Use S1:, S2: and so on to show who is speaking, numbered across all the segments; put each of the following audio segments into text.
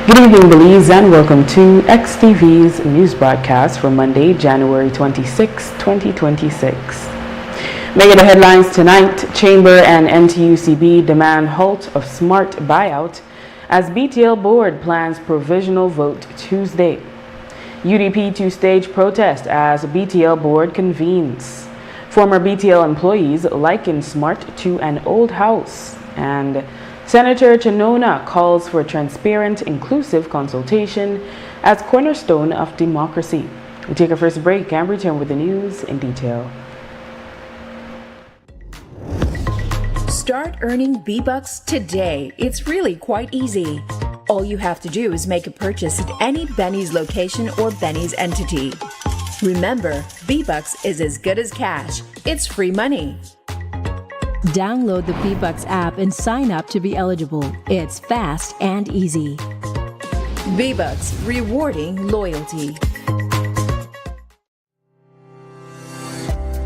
S1: Good evening, Belize, and welcome to XTV's news broadcast for Monday, January 26, 2026. Making the headlines tonight, Chamber and NTUCB demand halt of smart buyout as BTL board plans provisional vote Tuesday. UDP two-stage protest as BTL board convenes. Former BTL employees liken Smart to an old house, and Senator Chinona calls for transparent, inclusive consultation as cornerstone of democracy. We take our first break and return with the news in detail.
S2: Start earning B-Bucks today. It's really quite easy. All you have to do is make a purchase at any Benny's location or Benny's entity. Remember, B-Bucks is as good as cash. It's free money.
S3: Download the B-Bucks app and sign up to be eligible. It's fast and easy.
S2: B-Bucks, rewarding loyalty.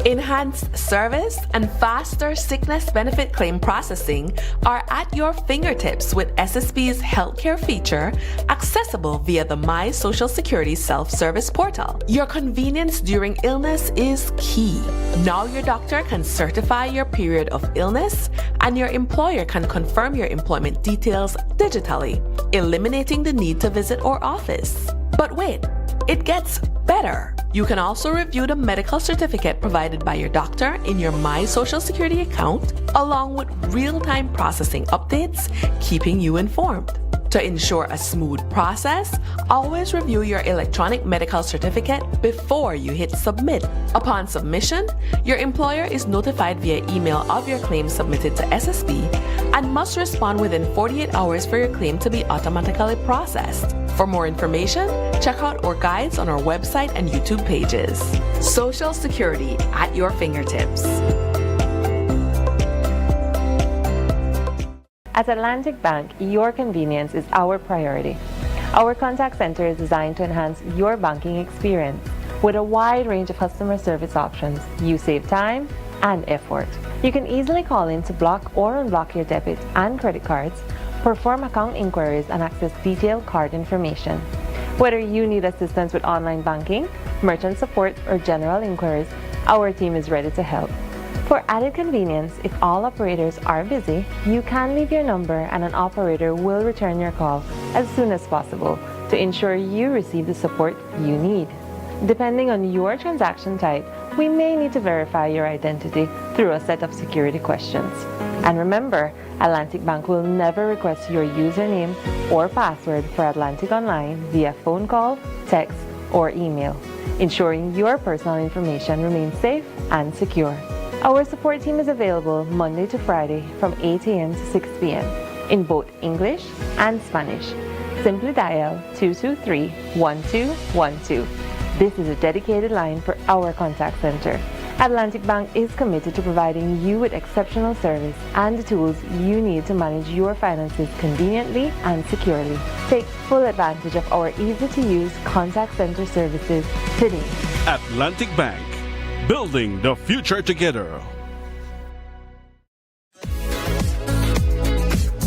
S4: Enhanced service and faster sickness benefit claim processing are at your fingertips with SSB's healthcare feature accessible via the My Social Security self-service portal. Your convenience during illness is key. Now your doctor can certify your period of illness and your employer can confirm your employment details digitally, eliminating the need to visit our office. But wait, it gets better. You can also review the medical certificate provided by your doctor in your My Social Security account, along with real-time processing updates, keeping you informed. To ensure a smooth process, always review your electronic medical certificate before you hit submit. Upon submission, your employer is notified via email of your claim submitted to SSB and must respond within 48 hours for your claim to be automatically processed. For more information, check out our guides on our website and YouTube pages. Social Security at your fingertips.
S5: At Atlantic Bank, your convenience is our priority. Our contact center is designed to enhance your banking experience. With a wide range of customer service options, you save time and effort. You can easily call in to block or unblock your debit and credit cards, perform account inquiries, and access detailed card information. Whether you need assistance with online banking, merchant support, or general inquiries, our team is ready to help. For added convenience, if all operators are busy, you can leave your number and an operator will return your call as soon as possible to ensure you receive the support you need. Depending on your transaction type, we may need to verify your identity through a set of security questions. And remember, Atlantic Bank will never request your username or password for Atlantic Online via phone call, text, or email, ensuring your personal information remains safe and secure. Our support team is available Monday to Friday from 8 a.m. to 6 p.m. in both English and Spanish. Simply dial 223-1212. This is a dedicated line for our contact center. Atlantic Bank is committed to providing you with exceptional service and the tools you need to manage your finances conveniently and securely. Take full advantage of our easy-to-use contact center services today.
S6: Atlantic Bank. Building the future together.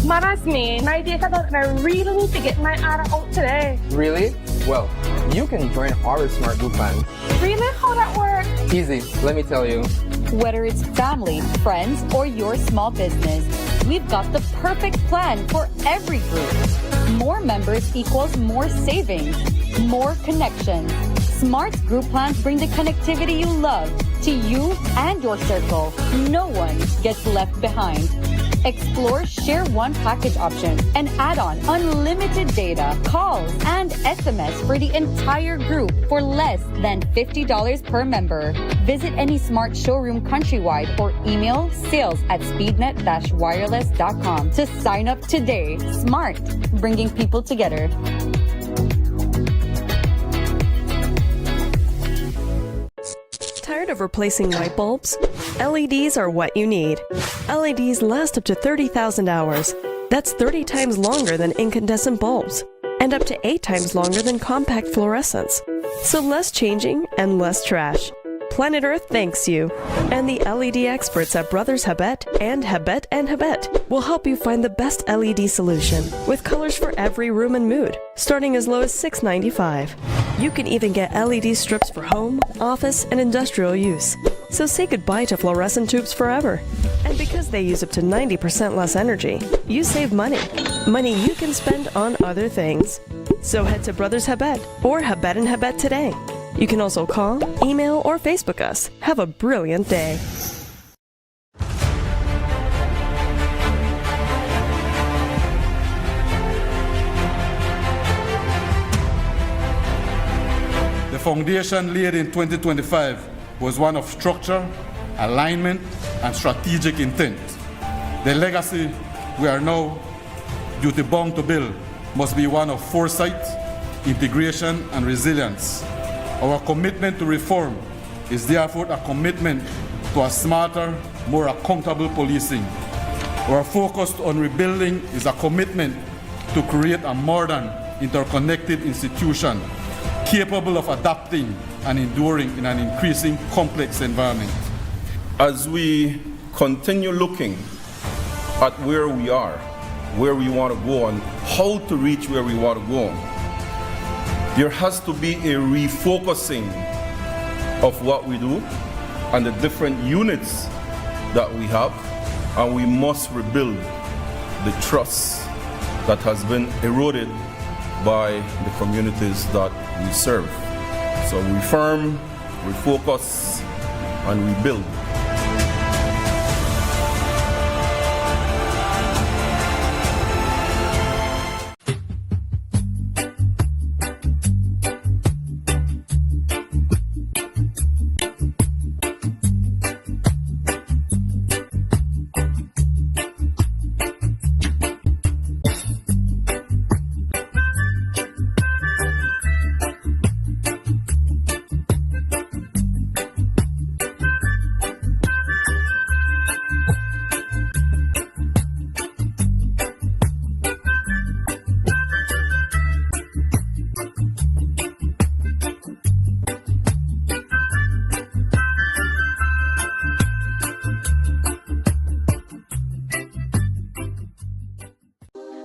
S7: Marasmi, my idea that I really need to get my ARA out today.
S8: Really? Well, you can join our Smart Group plan.
S7: Really? How that works?
S8: Easy, let me tell you.
S9: Whether it's family, friends, or your small business, we've got the perfect plan for every group. More members equals more savings, more connections. Smart group plans bring the connectivity you love to you and your circle. No one gets left behind. Explore Share One package option and add on unlimited data, calls, and SMS for the entire group for less than $50 per member. Visit any Smart showroom countrywide or email sales@speednet-wireless.com to sign up today. Smart, bringing people together.
S10: Tired of replacing light bulbs? LEDs are what you need. LEDs last up to 30,000 hours. That's 30 times longer than incandescent bulbs, and up to 8 times longer than compact fluorescents. So less changing and less trash. Planet Earth thanks you. And the LED experts at Brothers Habet and Habet will help you find the best LED solution with colors for every room and mood, starting as low as $6.95. You can even get LED strips for home, office, and industrial use. So say goodbye to fluorescent tubes forever. And because they use up to 90% less energy, you save money. Money you can spend on other things. So head to Brothers Habet or Habet and Habet today. You can also call, email, or Facebook us. Have a brilliant day.
S11: The foundation laid in 2025 was one of structure, alignment, and strategic intent. The legacy we are now duty-bound to build must be one of foresight, integration, and resilience. Our commitment to reform is therefore a commitment to a smarter, more accountable policing. Our focus on rebuilding is a commitment to create a modern, interconnected institution capable of adapting and enduring in an increasing complex environment.
S12: As we continue looking at where we are, where we want to go, and how to reach where we want to go, there has to be a refocusing of what we do and the different units that we have, and we must rebuild the trust that has been eroded by the communities that we serve. So reform, refocus, and rebuild.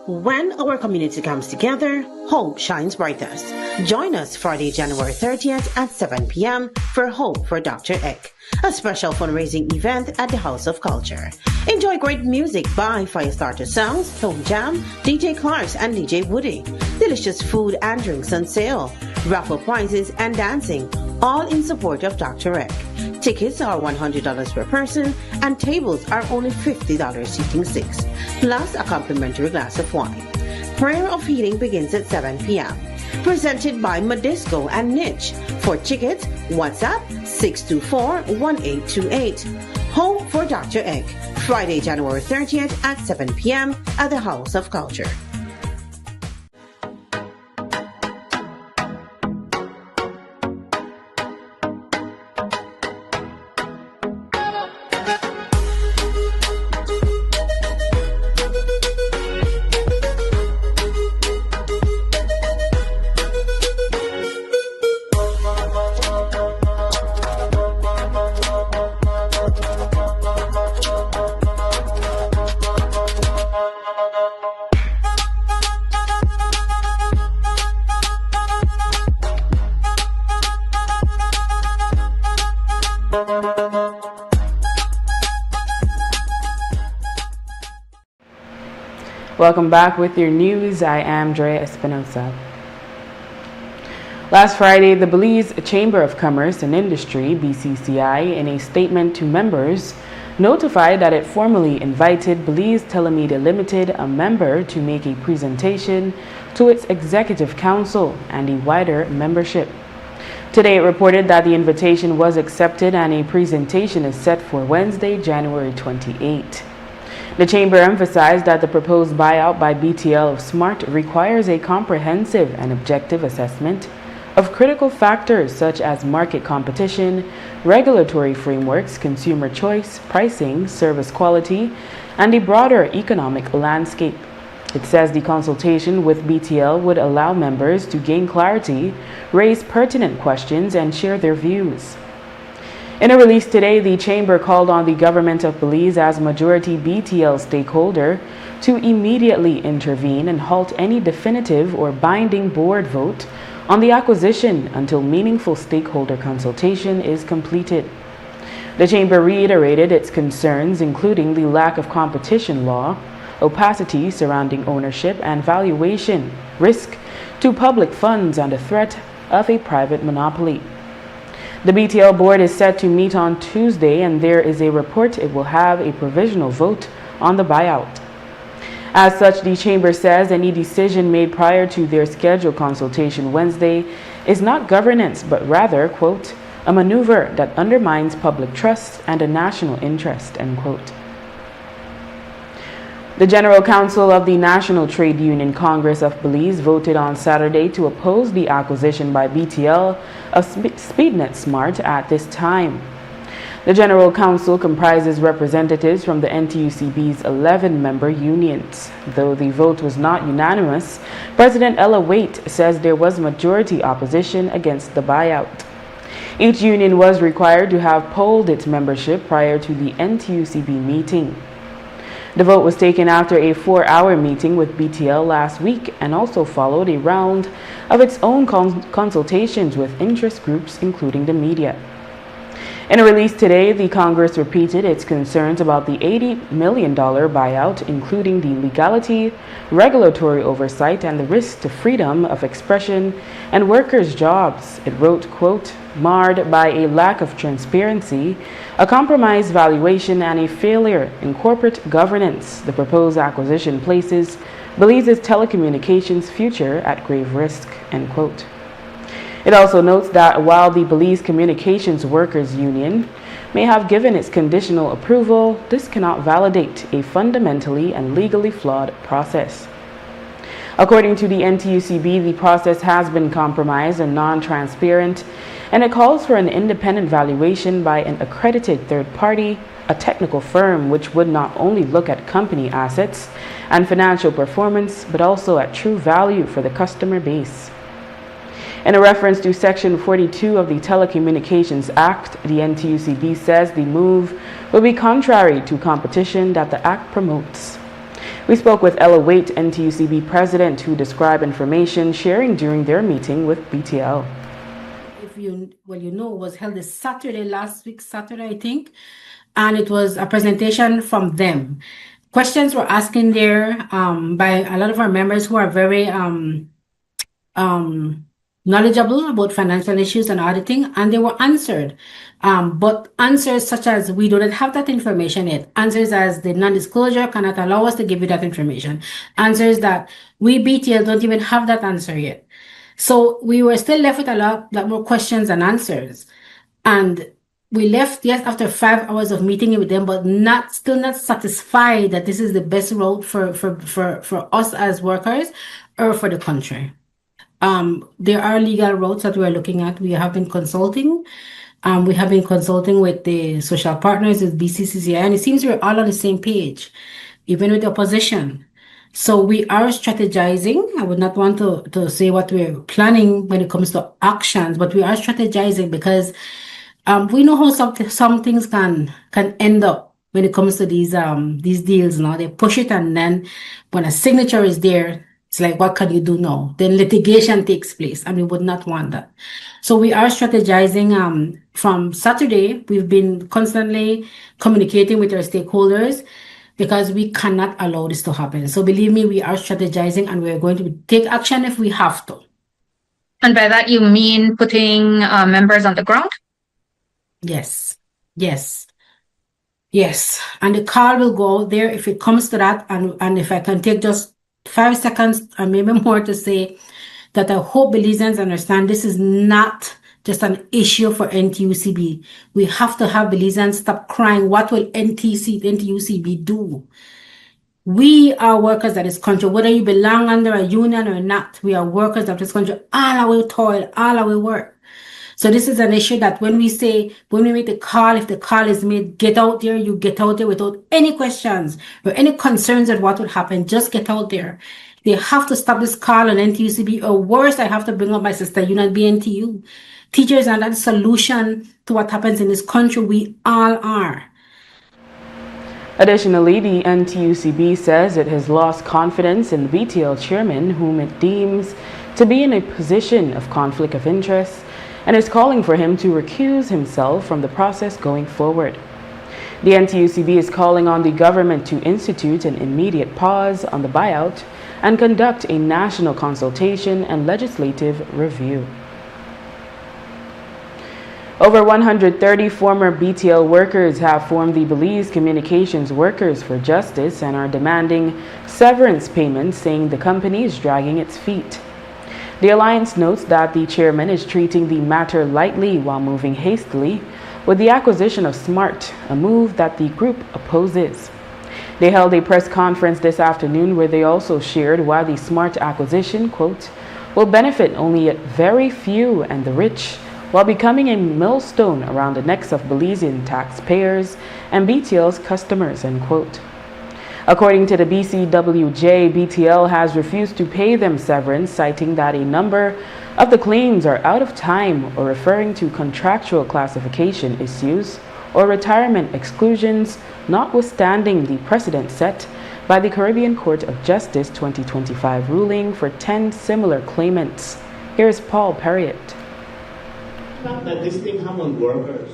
S13: When our community comes together, hope shines brightest. Join us Friday, January 30th at 7 p.m. for Hope for Dr. Eck, a special fundraising event at the House of Culture. Enjoy great music by Firestarter Sounds, Tone Jam, DJ Clarks, and DJ Woody. Delicious food and drinks on sale, raffle prizes, and dancing, all in support of Dr. Eck. Tickets are $100 per person, and tables are only $50 seating 6, plus a complimentary glass of wine. Prayer of Healing begins at 7 p.m. Presented by Modisco and Niche. For tickets, WhatsApp 624-1828. Home for Dr. Eck, Friday, January 30th at 7 p.m. at the House of Culture.
S1: Welcome back with your news. I am Drea Espinosa. Last Friday, the Belize Chamber of Commerce and Industry, BCCI, in a statement to members, notified that it formally invited Belize Telemedia Limited, a member, to make a presentation to its Executive Council and a wider membership. Today, it reported that the invitation was accepted and a presentation is set for Wednesday, January 28. The Chamber emphasized that the proposed buyout by BTL of Smart requires a comprehensive and objective assessment of critical factors such as market competition, regulatory frameworks, consumer choice, pricing, service quality, and a broader economic landscape. It says the consultation with BTL would allow members to gain clarity, raise pertinent questions, and share their views. In a release today, the Chamber called on the government of Belize as majority BTL stakeholder to immediately intervene and halt any definitive or binding board vote on the acquisition until meaningful stakeholder consultation is completed. The Chamber reiterated its concerns, including the lack of competition law, opacity surrounding ownership and valuation, risk to public funds, and the threat of a private monopoly. The BTL board is set to meet on Tuesday, and there is a report it will have a provisional vote on the buyout. As such, the Chamber says any decision made prior to their scheduled consultation Wednesday is not governance, but rather, quote, a maneuver that undermines public trust and a national interest, end quote. The General Council of the National Trade Union Congress of Belize voted on Saturday to oppose the acquisition by BTL of SpeedNet Smart at this time. The General Council comprises representatives from the NTUCB's 11-member unions. Though the vote was not unanimous, President Ella Waite says there was majority opposition against the buyout. Each union was required to have polled its membership prior to the NTUCB meeting. The vote was taken after a 4-hour meeting with BTL last week and also followed a round of its own consultations with interest groups, including the media. In a release today, the Congress repeated its concerns about the $80 million buyout, including the legality, regulatory oversight, and the risk to freedom of expression and workers' jobs. It wrote, quote, marred by a lack of transparency, a compromised valuation, and a failure in corporate governance. The proposed acquisition places Belize's telecommunications future at grave risk, end quote. It also notes that while the Belize Communications Workers Union may have given its conditional approval, this cannot validate a fundamentally and legally flawed process. According to the NTUCB, the process has been compromised and non-transparent, and it calls for an independent valuation by an accredited third party, a technical firm which would not only look at company assets and financial performance, but also at true value for the customer base. In a reference to Section 42 of the Telecommunications Act, the NTUCB says the move will be contrary to competition that the Act promotes. We spoke with Ella Waite, NTUCB president, who described information sharing during their meeting with BTL.
S14: Was held this Saturday, last week, Saturday, I think, and it was a presentation from them. Questions were asked in there by a lot of our members who are very knowledgeable about financial issues and auditing, and they were answered. But answers such as, we do not have that information yet. Answers as the non-disclosure cannot allow us to give you that information. Answers that we BTL don't even have that answer yet. So we were still left with a lot more questions and answers. And we left, yes, after 5 hours of meeting with them, but still not satisfied that this is the best route for us as workers or for the country. There are legal routes that we're looking at. We have been consulting. We have been consulting with the social partners, with BCCCI, and it seems we're all on the same page, even with the opposition. So we are strategizing. I would not want to say what we're planning when it comes to actions, but we are strategizing because we know how some things can end up when it comes to these deals. Now they push it, and then when a signature is there, it's like, what can you do now? Then litigation takes place, and we would not want that. So we are strategizing. From Saturday, we've been constantly communicating with our stakeholders because we cannot allow this to happen. So believe me, we are strategizing, and we're going to take action if we have to.
S15: And by that, you mean putting members on the ground?
S14: Yes. And the call will go out there if it comes to that. And if I can take just 5 seconds or maybe more to say that I hope Belizeans understand this is not just an issue for NTUCB. We have to have Belizeans stop crying. What will NTUCB do? We are workers of this country, whether you belong under a union or not. We are workers of this country. All our toil, all our work. So this is an issue that when we make the call, if the call is made, get out there, you get out there without any questions or any concerns of what would happen. Just get out there. They have to stop this call on NTUCB, or worse, I have to bring up my sister union, BNTU. Teachers are not the solution to what happens in this country. We all are.
S1: Additionally, the NTUCB says it has lost confidence in the BTL chairman, whom it deems to be in a position of conflict of interest, and is calling for him to recuse himself from the process going forward. The NTUCB is calling on the government to institute an immediate pause on the buyout and conduct a national consultation and legislative review. Over 130 former BTL workers have formed the Belize Communications Workers for Justice and are demanding severance payments, saying the company is dragging its feet. The alliance notes that the chairman is treating the matter lightly while moving hastily with the acquisition of Smart, a move that the group opposes. They held a press conference this afternoon where they also shared why the Smart acquisition, quote, will benefit only a very few and the rich, while becoming a millstone around the necks of Belizean taxpayers and BTL's customers, end quote. According to the BCWJ, BTL has refused to pay them severance, citing that a number of the claims are out of time or referring to contractual classification issues or retirement exclusions, notwithstanding the precedent set by the Caribbean Court of Justice 2025 ruling for 10 similar claimants. Here's Paul Perriott.
S16: That this thing happens on workers.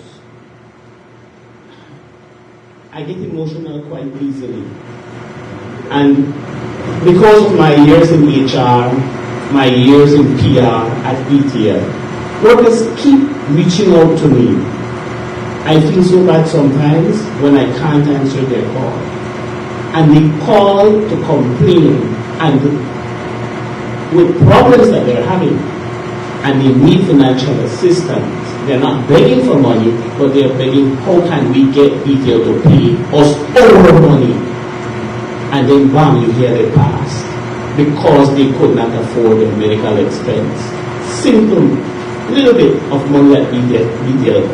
S16: I get emotional quite easily. And because of my years in HR, my years in PR at BTL, workers keep reaching out to me. I feel so bad sometimes when I can't answer their call. And they call to complain and with problems that they're having. And they need financial assistance. They're not begging for money, but they're begging, how can we get BTL to pay us our money? And then bam, you hear they passed because they could not afford their medical expense. Simple, little bit of money that BTL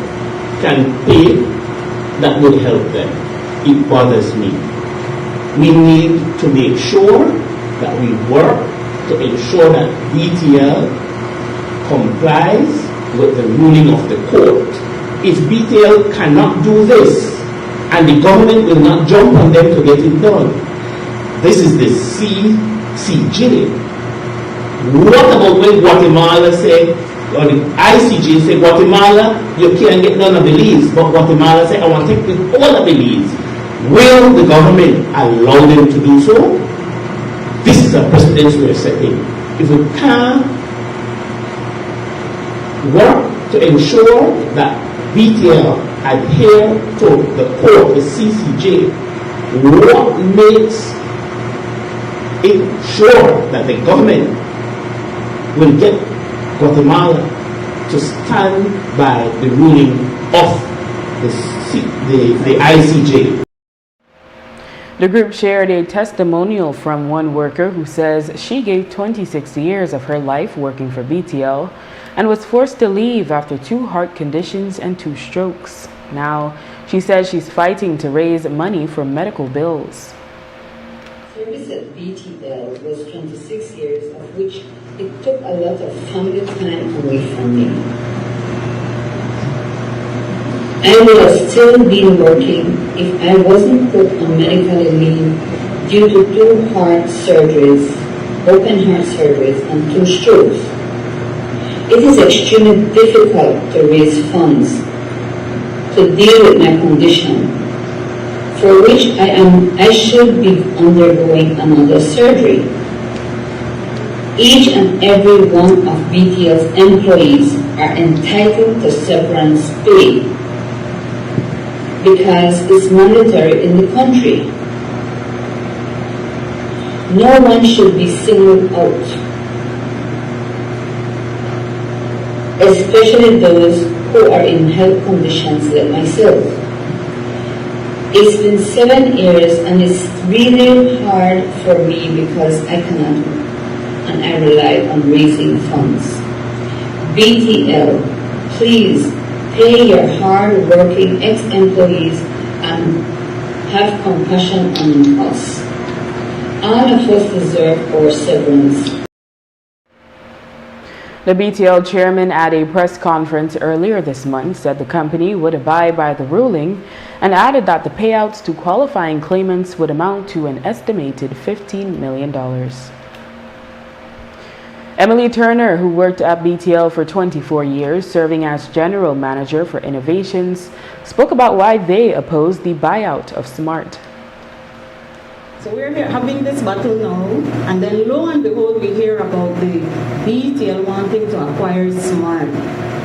S16: can pay that would help them. It bothers me. We need to make sure that we work to ensure that BTL complies with the ruling of the court. If BTL cannot do this, and the government will not jump on them to get it done, this is the CCJ. What about when Guatemala say, or the ICJ say, Guatemala, you can't get none of the leaves, but Guatemala say, I want to take all of the leaves. Will the government allow them to do so? This is a precedent we're setting. If we can't work to ensure that BTL adhere to the court, the CCJ, what makes it sure that the government will get Guatemala to stand by the ruling of the ICJ?
S1: The group shared a testimonial from one worker who says she gave 26 years of her life working for BTL and was forced to leave after 2 heart conditions and 2 strokes. Now, she says she's fighting to raise money for medical bills.
S17: Service at BTL was 26 years, of which it took a lot of family time away from me. I would have still been working if I wasn't put on medical leave due to 2 heart surgeries, open heart surgeries, and 2 strokes. It is extremely difficult to raise funds to deal with my condition, for which I should be undergoing another surgery. Each and every one of BTL's employees are entitled to severance pay because it's mandatory in the country. No one should be singled out, especially those who are in health conditions like myself. It's been 7 years and it's really hard for me because I cannot and I rely on raising funds. BTL, please pay your hard-working ex-employees and have compassion on us. All of us deserve our severance.
S1: The BTL chairman at a press conference earlier this month said the company would abide by the ruling and added that the payouts to qualifying claimants would amount to an estimated $15 million. Emily Turner, who worked at BTL for 24 years, serving as general manager for innovations, spoke about why they opposed the buyout of Smart.
S18: So we're here having this battle now, and then lo and behold, we hear about the BTL wanting to acquire Smart.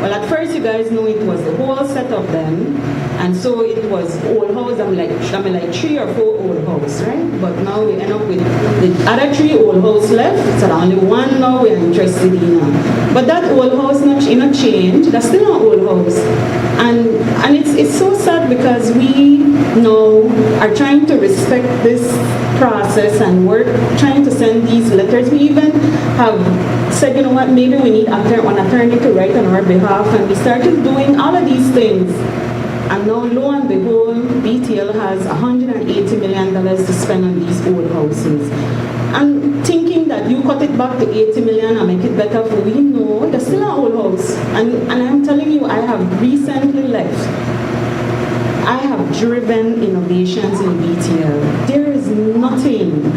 S18: Well, at first, you guys know it was the whole set of them, and so it was old house. I mean like 3 or 4 old house, right? But now we end up with the other 3 old house left, so only 1 now we're interested in. But that old house not change. That's still an old house, and it's so sad because we now are trying to respect this process and we're trying to send these letters. We even have said, you know what, maybe we need an attorney to write on our behalf, and we started doing all of these things. And now, lo and behold, BTL has $180 million to spend on these old houses. And thinking that you cut it back to $80 million and make it better for we know, there's still an old house. And I'm telling you, I have recently left. I have driven innovations in BTL. There is nothing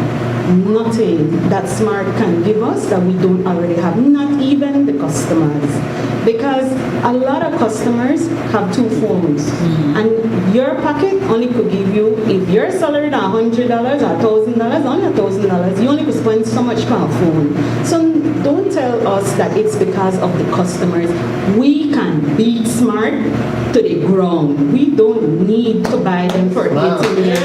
S18: that Smart can give us that we don't already have, not even the customers. Because a lot of customers have 2 phones, and your pocket only could give you, if you're salaried at $100 or $1,000, only $1,000, you only could spend so much per phone. So don't tell us that it's because of the customers. We can beat Smart to the ground. We don't need to buy them for $80 million.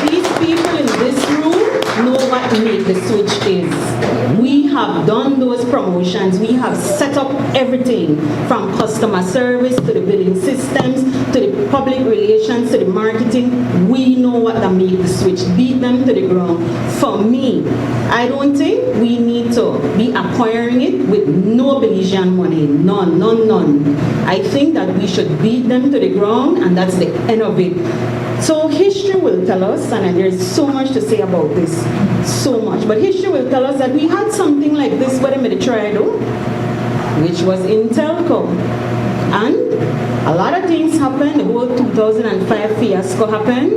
S18: These people in this room know what make the switch is. We have done those promotions. We have set up everything from customer service to the billing systems to the public relations to the marketing. We know what that make the switch. Beat them to the ground. For me, I don't think we need to be acquiring it with no Belizean money. None. I think that we should beat them to the ground, and that's the end of it. So history will tell us, and there's so much to say about this, so much. But history will tell us that we had something like this with the Triado, which was in Telco. And a lot of things happened. The whole 2005 fiasco happened,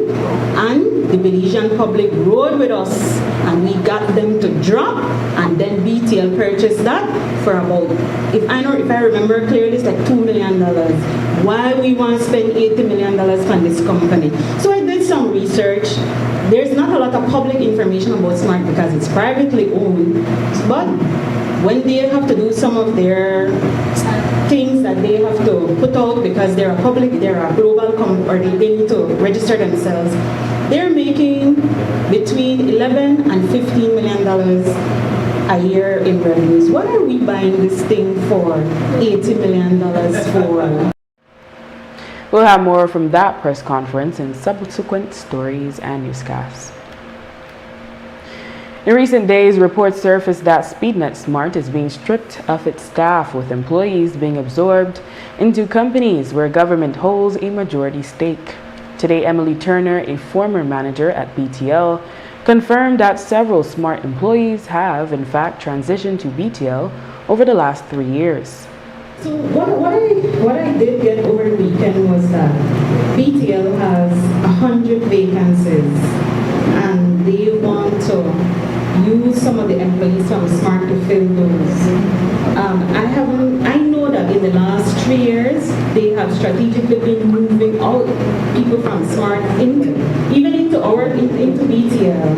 S18: and the Belizean public rode with us, and we got them to drop, and then BTL purchased that for about, if I remember clearly, it's like $2 million. Why we want to spend $80 million on this company? So I did some research. There's not a lot of public information about Smart because it's privately owned, but when they have to do some of their things that they have to put out because they're a global company, or they need to register themselves, they're making between $11 and $15 million a year in revenues. What are we buying this thing for $80 million for?
S1: We'll have more from that press conference in subsequent stories and newscasts. In recent days, reports surfaced that SpeedNet Smart is being stripped of its staff, with employees being absorbed into companies where government holds a majority stake. Today, Emily Turner, a former manager at BTL, confirmed that several Smart employees have, in fact, transitioned to BTL over the last 3 years.
S18: So what I did get over the weekend was that BTL has 100 vacancies, and they want to use some of the employees from Smart to fill those. I know that in the last 3 years, they have strategically been moving out people from Smart into BTL.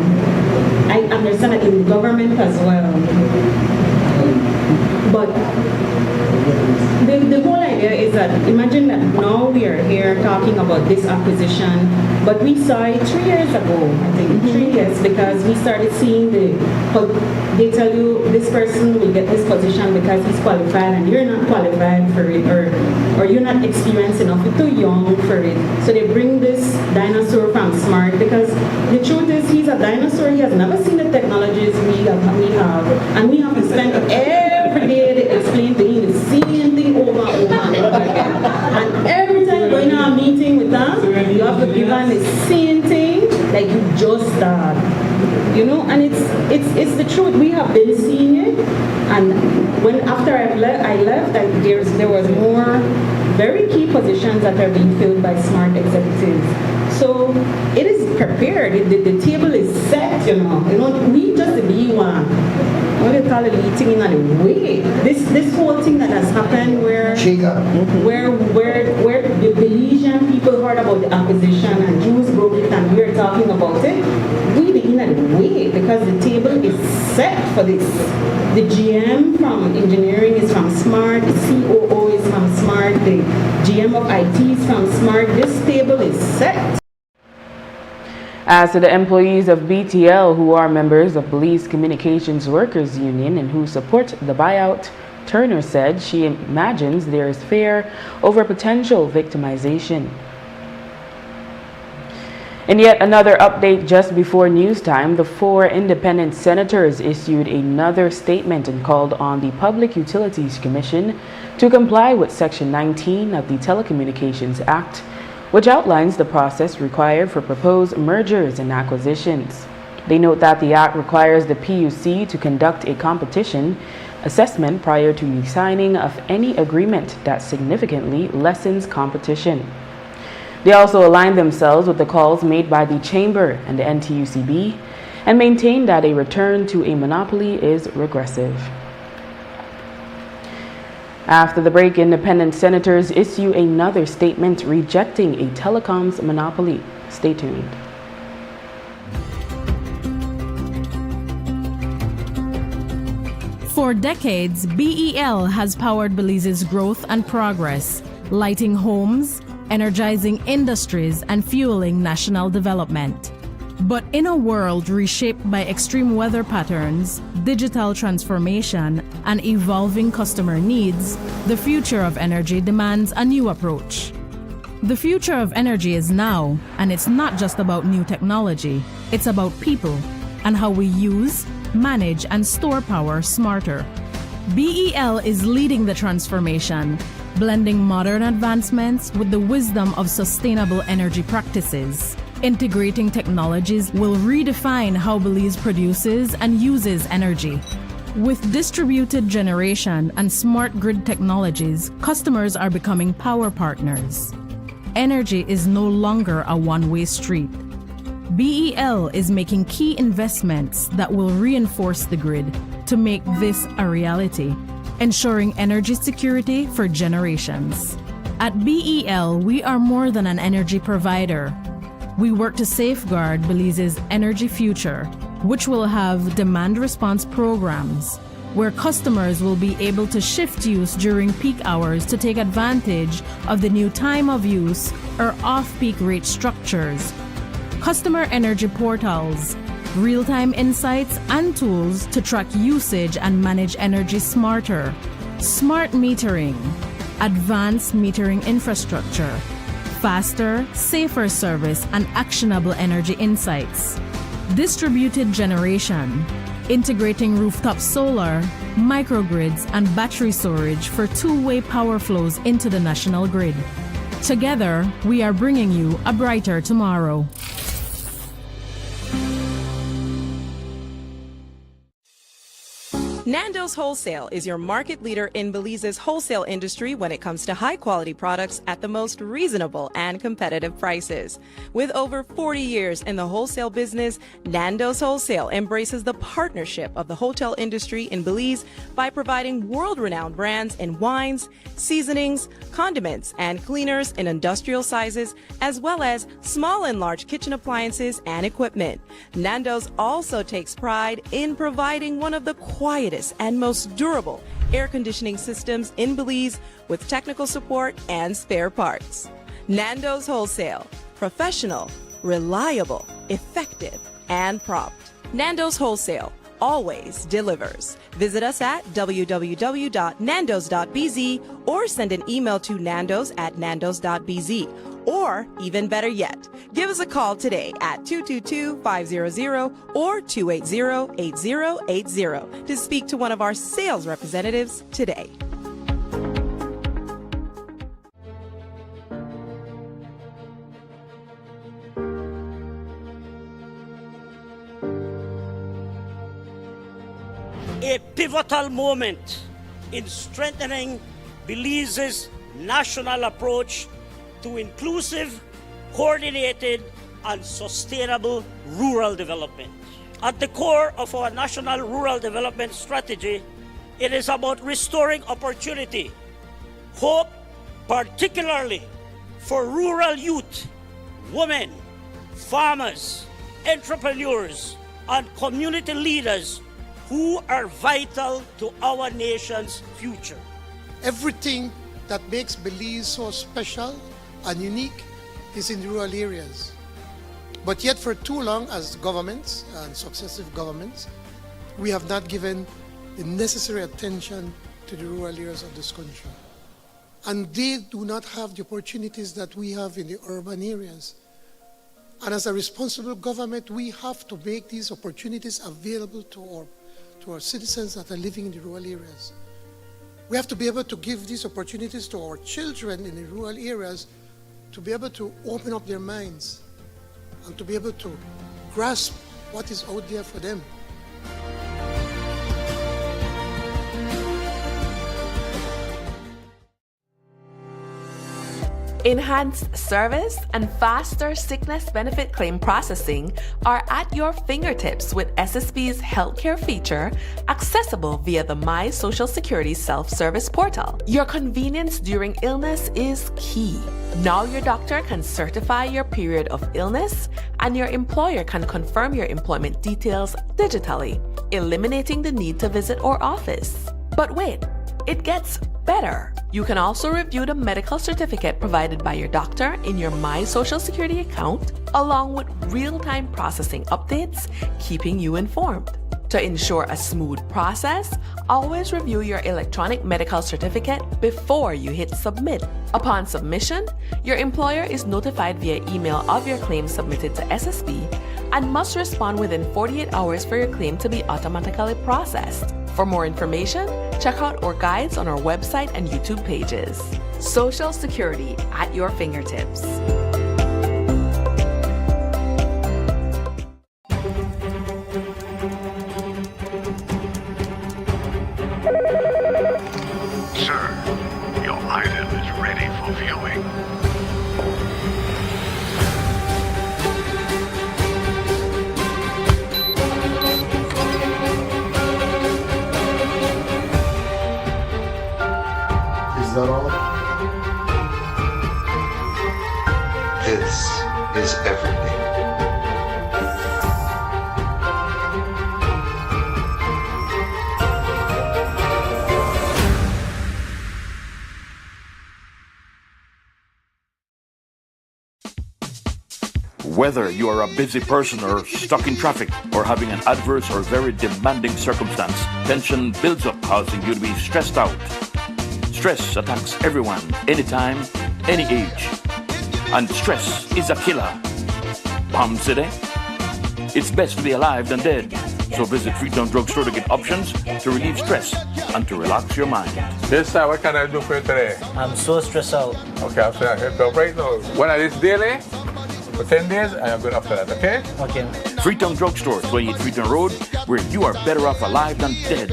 S18: I understand that in government as well. But the whole idea is that, imagine that now we are here talking about this acquisition, but we saw it 3 years ago, I think 3 years, because we started seeing they tell you this person will get this position because he's qualified and you're not qualified for it, or you're not experienced enough, you're too young for it. So they bring this dinosaur from Smart because the truth is he's a dinosaur, he has never seen the technologies we have, and we have to spend every day to explain to him the same thing over and over and over again. And every time you go in a meeting with them, you have to give them the same thing like you just started. You know, and it's the truth. We have have been seeing it, and when after I left, there was more very key positions that are being filled by smart executives. So it is prepared. The table is set. We just be one. What do you call it? Eating in a way. This whole thing that has happened where the Belizean people heard about the acquisition and Jews broke it and we're talking about it. We begin at the way because the table is set for this. The GM from engineering is from Smart, the COO is from Smart, the GM of IT is from Smart. This table is set.
S1: As to the employees of BTL who are members of Belize Communications Workers Union and who support the buyout, Turner said she imagines there is fear over potential victimization. In yet another update just before news time, the 4 independent senators issued another statement and called on the Public Utilities Commission to comply with Section 19 of the Telecommunications Act, which outlines the process required for proposed mergers and acquisitions. They note that the Act requires the PUC to conduct a competition assessment prior to the signing of any agreement that significantly lessens competition. They also align themselves with the calls made by the Chamber and the NTUCB and maintain that a return to a monopoly is regressive. After the break, independent senators issue another statement rejecting a telecoms monopoly. Stay tuned.
S3: For decades, BEL has powered Belize's growth and progress, lighting homes, energizing industries, and fueling national development. But in a world reshaped by extreme weather patterns, digital transformation, and evolving customer needs, the future of energy demands a new approach. The future of energy is now, and it's not just about new technology, it's about people and how we use, manage, and store power smarter. BEL is leading the transformation, blending modern advancements with the wisdom of sustainable energy practices. Integrating technologies will redefine how Belize produces and uses energy. With distributed generation and smart grid technologies, customers are becoming power partners. Energy is no longer a one-way street. BEL is making key investments that will reinforce the grid to make this a reality, ensuring energy security for generations. At BEL, we are more than an energy provider. We work to safeguard Belize's energy future, which will have demand response programs, where customers will be able to shift use during peak hours to take advantage of the new time of use or off-peak rate structures, customer energy portals, real-time insights and tools to track usage and manage energy smarter, smart metering, advanced metering infrastructure, faster, safer service and actionable energy insights, distributed generation, integrating rooftop solar, microgrids and battery storage for two-way power flows into the national grid. Together, we are bringing you a brighter tomorrow.
S19: Nando's Wholesale is your market leader in Belize's wholesale industry when it comes to high-quality products at the most reasonable and competitive prices. With over 40 years in the wholesale business, Nando's Wholesale embraces the partnership of the hotel industry in Belize by providing world-renowned brands in wines, seasonings, condiments, and cleaners in industrial sizes, as well as small and large kitchen appliances and equipment. Nando's also takes pride in providing one of the quietest and most durable air conditioning systems in Belize with technical support and spare parts. Nando's Wholesale. Professional, reliable, effective, and prompt. Nando's Wholesale always delivers. Visit us at www.nandos.bz or send an email to nandos@nandos.bz. Or, even better yet, give us a call today at 222-500 or 280-8080 to speak to one of our sales representatives today.
S20: pivotal moment in strengthening Belize's national approach to inclusive, coordinated, and sustainable rural development. At the core of our national rural development strategy, it is about restoring opportunity, hope, particularly for rural youth, women, farmers, entrepreneurs, and community leaders who are vital to our nation's future.
S21: Everything that makes Belize so special and unique is in the rural areas. But yet for too long as governments and successive governments, we have not given the necessary attention to the rural areas of this country. And they do not have the opportunities that we have in the urban areas. And as a responsible government, we have to make these opportunities available to our citizens that are living in the rural areas. We have to be able to give these opportunities to our children in the rural areas to be able to open up their minds and to be able to grasp what is out there for them.
S4: Enhanced service and faster sickness benefit claim processing are at your fingertips with SSB's healthcare feature, accessible via the My Social Security self-service portal. Your convenience during illness is key. Now your doctor can certify your period of illness, and your employer can confirm your employment details digitally, eliminating the need to visit our office. But wait, it gets better. You can also review the medical certificate provided by your doctor in your My Social Security account, along with real-time processing updates, keeping you informed. To ensure a smooth process, always review your electronic medical certificate before you hit submit. Upon submission, your employer is notified via email of your claim submitted to SSB and must respond within 48 hours for your claim to be automatically processed. For more information, check out our guides on our website and YouTube pages. Social Security at your fingertips.
S22: Sir, your item is ready for viewing.
S23: Is that all? This is everything.
S24: Whether you are a busy person or stuck in traffic or having an adverse or very demanding circumstance, tension builds up, causing you to be stressed out. Stress attacks everyone, anytime, any age. And stress is a killer. Palm City? It's best to be alive than dead. So visit Freetown Drugstore to get options to relieve stress and to relax your mind.
S25: Yes, sir. What can I do for you today?
S26: I'm so stressed out.
S25: Okay, I'm sorry. Help you right now. When I this daily, for 10 days, I am good after that, okay?
S26: Okay.
S24: Freetown Drugstore, 28 Freetown Road, where you are better off alive than dead.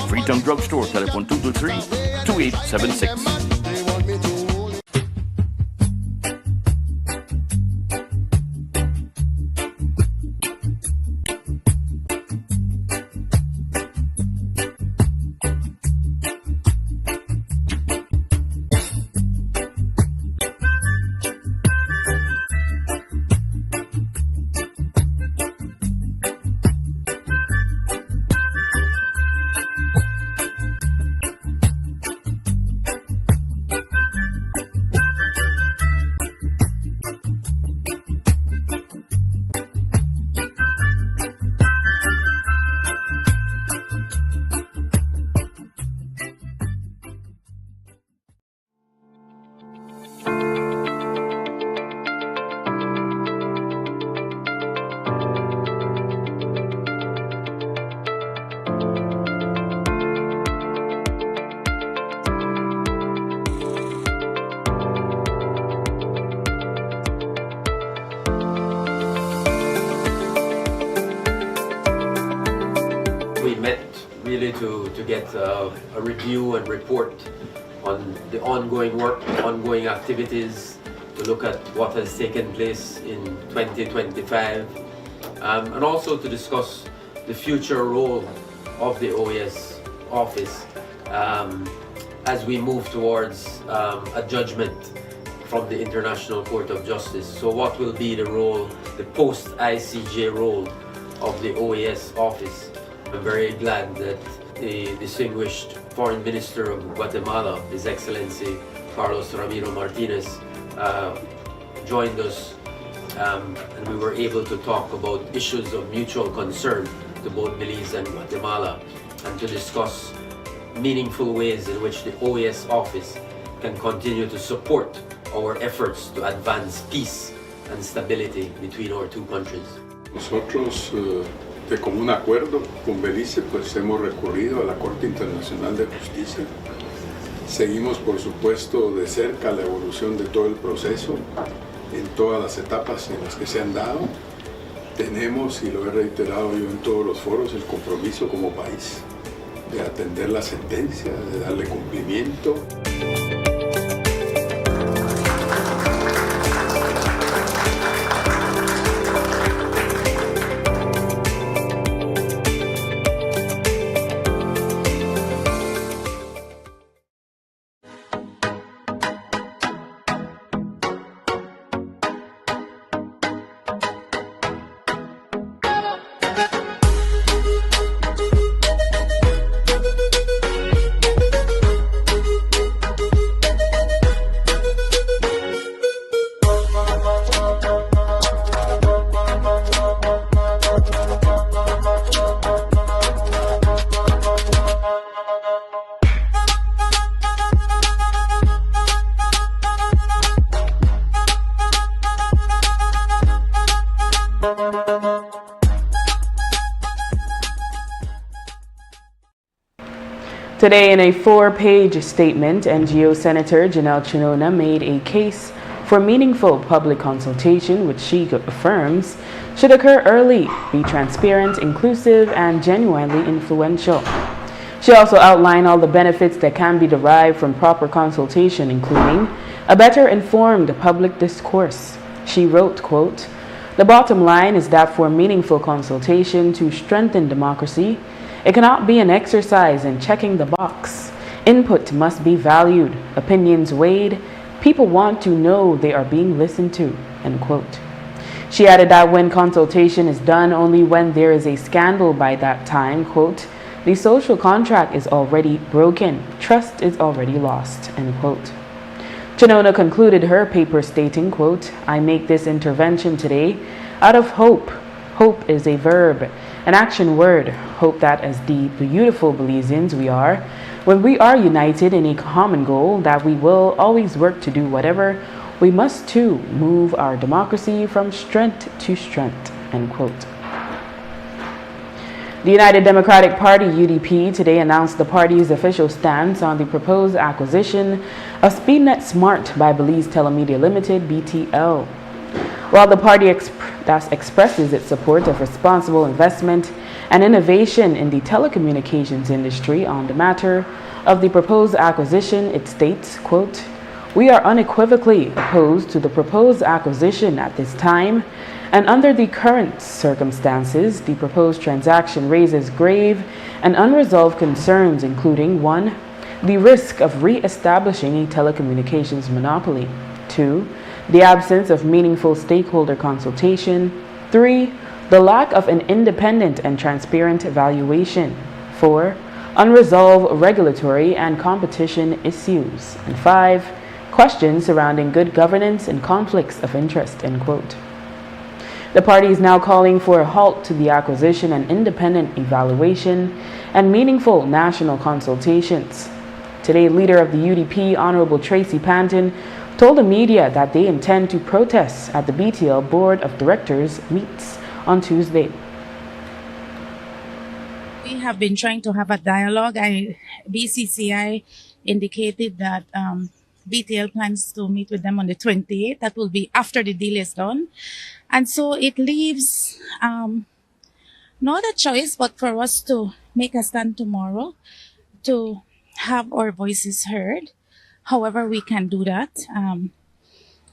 S24: Freetown Drugstore, telephone 223-2876.
S2: to get a review and report on the ongoing work, ongoing activities, to look at what has taken place in 2025, and also to discuss the future role of the OAS office as we move towards a judgment from the International Court of Justice. So what will be the role, the post-ICJ role of the OAS office? I'm very glad that the distinguished Foreign Minister of Guatemala, His Excellency Carlos Ramiro Martinez, joined us, and we were able to talk about issues of mutual concern to both Belize and Guatemala, and to discuss meaningful ways in which the OAS office can continue to support our efforts to advance peace and stability between our two countries.
S5: Nosotros, de común acuerdo con Belice, pues hemos recurrido a la Corte Internacional de Justicia. Seguimos, por supuesto, de cerca la evolución de todo el proceso en todas las etapas en las que se han dado. Tenemos, y lo he reiterado yo en todos los foros, el compromiso como país de atender la sentencia, de darle cumplimiento.
S1: Today, in a 4-page statement, NGO Senator Janelle Chinona made a case for meaningful public consultation, which she affirms should occur early, be transparent, inclusive, and genuinely influential. She also outlined all the benefits that can be derived from proper consultation, including a better informed public discourse. She wrote, quote, "The bottom line is that for meaningful consultation to strengthen democracy, it cannot be an exercise in checking the box. Input must be valued, opinions weighed. People want to know they are being listened to," end quote. She added that when consultation is done only when there is a scandal by that time, quote, "the social contract is already broken, trust is already lost," end quote. Chinona concluded her paper stating, quote, "I make this intervention today out of hope. Hope is a verb, an action word. Hope that as the beautiful Belizeans we are, when we are united in a common goal, that we will always work to do whatever we must to move our democracy from strength to strength," end quote. The United Democratic Party, UDP, today announced the party's official stance on the proposed acquisition of SpeedNet Smart by Belize Telemedia Limited, BTL. While the party expresses its support of responsible investment and innovation in the telecommunications industry on the matter of the proposed acquisition, it states, quote, "We are unequivocally opposed to the proposed acquisition at this time, and under the current circumstances, the proposed transaction raises grave and unresolved concerns, including 1. The risk of re-establishing a telecommunications monopoly, 2. The absence of meaningful stakeholder consultation, 3. The lack of an independent and transparent evaluation, 4. Unresolved regulatory and competition issues, and 5. Questions surrounding good governance and conflicts of interest," end quote. The party is now calling for a halt to the acquisition and independent evaluation and meaningful national consultations. Today, leader of the UDP, Honorable Tracy Panton, told the media that they intend to protest at the BTL Board of Directors meets on Tuesday.
S6: We have been trying to have a dialogue. BCCI indicated that BTL plans to meet with them on the 28th. That will be after the deal is done. And so it leaves no other choice but for us to make a stand tomorrow to have our voices heard. However, we can do that.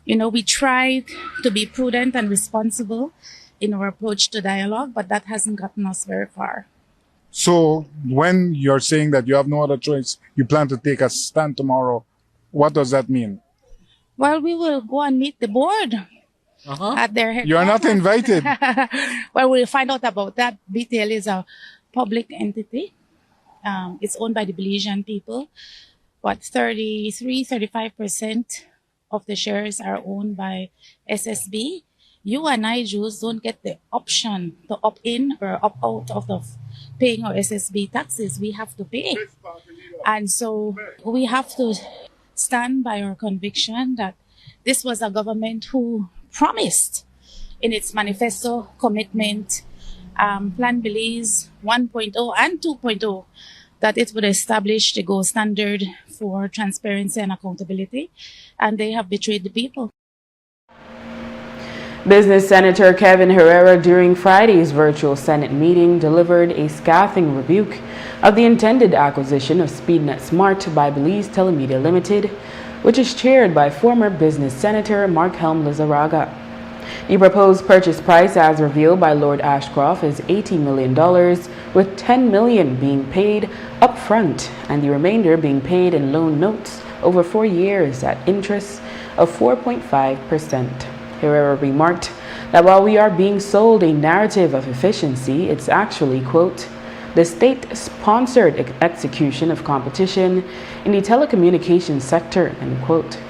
S6: We tried to be prudent and responsible in our approach to dialogue, but that hasn't gotten us very far.
S7: So when you're saying that you have no other choice, you plan to take a stand tomorrow, what does that mean?
S6: Well, we will go and meet the board at their headquarters.
S7: You're not invited.
S6: Well, we'll find out about that. BTL is a public entity. It's owned by the Belizean people. 35% of the shares are owned by SSB. You and I, Jews, don't get the option to opt in or opt out of paying our SSB taxes. We have to pay. And so we have to stand by our conviction that this was a government who promised in its manifesto commitment, Plan Belize 1.0 and 2.0, that it would establish the gold standard for transparency and accountability, and they have betrayed the people.
S1: Business Senator Kevin Herrera, during Friday's virtual Senate meeting, delivered a scathing rebuke of the intended acquisition of SpeedNet Smart by Belize Telemedia Limited, which is chaired by former Business Senator Mark Helm Lizarraga. The proposed purchase price, as revealed by Lord Ashcroft, is $80 million, with $10 million being paid up front and the remainder being paid in loan notes over 4 years at interest of 4.5%. Herrera remarked that while we are being sold a narrative of efficiency, it's actually, quote, the state-sponsored execution of competition in the telecommunications sector, end quote.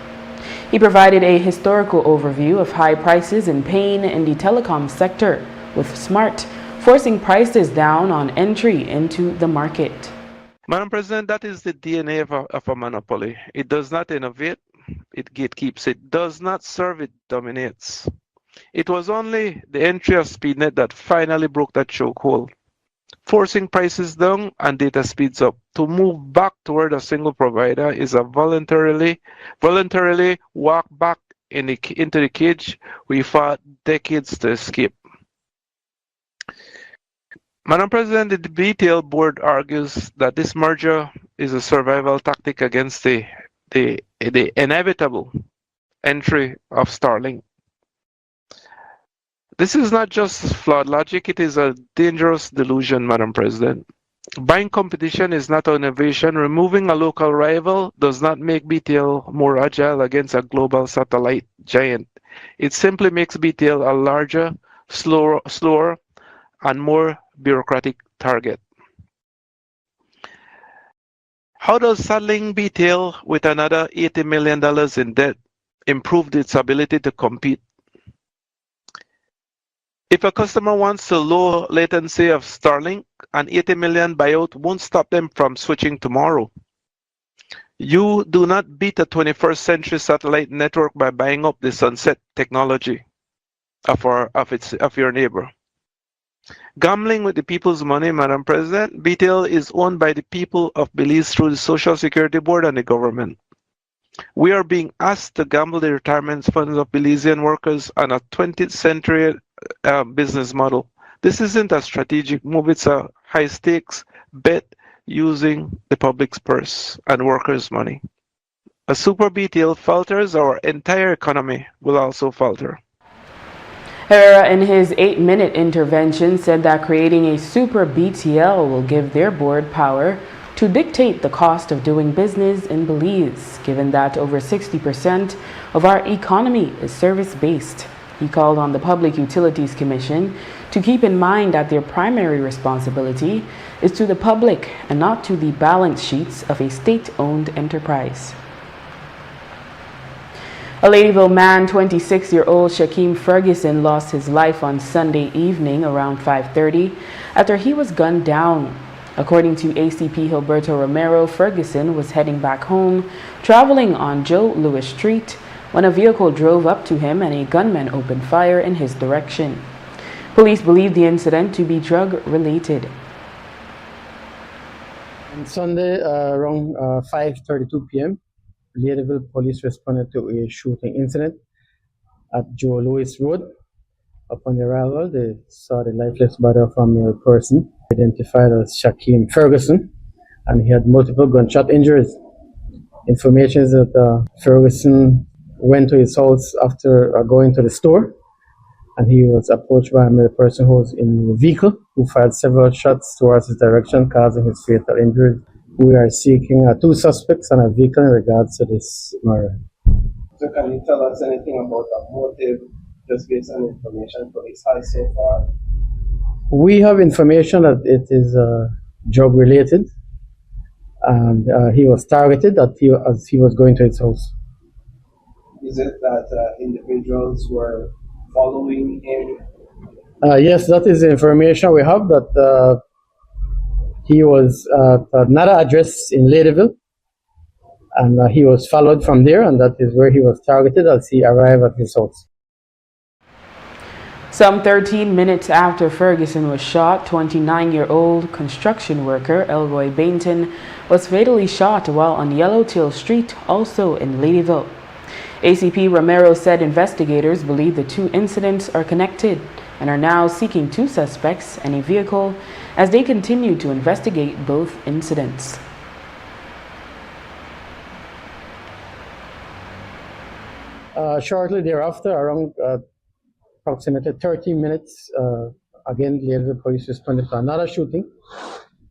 S1: He provided a historical overview of high prices and pain in the telecom sector, with Smart forcing prices down on entry into the market.
S8: Madam President, that is the DNA of a monopoly. It does not innovate, it gatekeeps. It does not serve, it dominates. It was only the entry of SpeedNet that finally broke that chokehold, forcing prices down and data speeds up. To move back toward a single provider is a voluntarily walk back into the cage we fought decades to escape. Madam President, the BTL board argues that this merger is a survival tactic against the inevitable entry of Starlink. This is not just flawed logic, it is a dangerous delusion, Madam President. Buying competition is not innovation. Removing a local rival does not make BTL more agile against a global satellite giant. It simply makes BTL a larger, slower, and more bureaucratic target. How does saddling BTL with another $80 million in debt improve its ability to compete? If a customer wants the low latency of Starlink, an $80 million buyout won't stop them from switching tomorrow. You do not beat a 21st century satellite network by buying up the sunset technology of your neighbor. Gambling with the people's money, Madam President, BTL is owned by the people of Belize through the Social Security Board and the government. We are being asked to gamble the retirement funds of Belizean workers on a 20th century business model. This isn't a strategic move, it's a high stakes bet using the public's purse and workers' money. A super BTL falters, our entire economy will also falter.
S1: Herrera, in his 8-minute intervention, said that creating a super BTL will give their board power to dictate the cost of doing business in Belize, given that over 60% of our economy is service-based. He called on the Public Utilities Commission to keep in mind that their primary responsibility is to the public and not to the balance sheets of a state-owned enterprise. A Ladyville man, 26-year-old Shaquem Ferguson, lost his life on Sunday evening around 5:30 after he was gunned down. According to ACP Gilberto Romero, Ferguson was heading back home, traveling on Joe Louis Street, when a vehicle drove up to him and a gunman opened fire in his direction. Police believe the incident to be drug-related.
S9: On Sunday, around 5:32 p.m., Ladyville police responded to a shooting incident at Joe Louis Road. Upon the arrival, they saw the lifeless body of a male person, identified as Shaquem Ferguson, and he had multiple gunshot injuries. Information is that Ferguson went to his house after going to the store, and he was approached by a male person who was in a vehicle, who fired several shots towards his direction, causing his fatal injury. We are seeking 2 suspects and a vehicle in regards to this murder.
S10: So can you tell us anything about the motive, just based on information police has so far?
S9: We have information that it is drug related, and he was targeted as he was going to his house.
S10: Is it that individuals were following him?
S9: Yes, that is the information we have, that he was at another address in Ladyville, and he was followed from there, and that is where he was targeted as he arrived at his house.
S1: Some 13 minutes after Ferguson was shot, 29-year-old construction worker Elroy Bainton was fatally shot while on Yellowtail Street, also in Ladyville. ACP Romero said investigators believe the 2 incidents are connected and are now seeking 2 suspects and a vehicle as they continue to investigate both incidents.
S9: Shortly thereafter, around approximately 30 minutes, again, Ladyville police responded to another shooting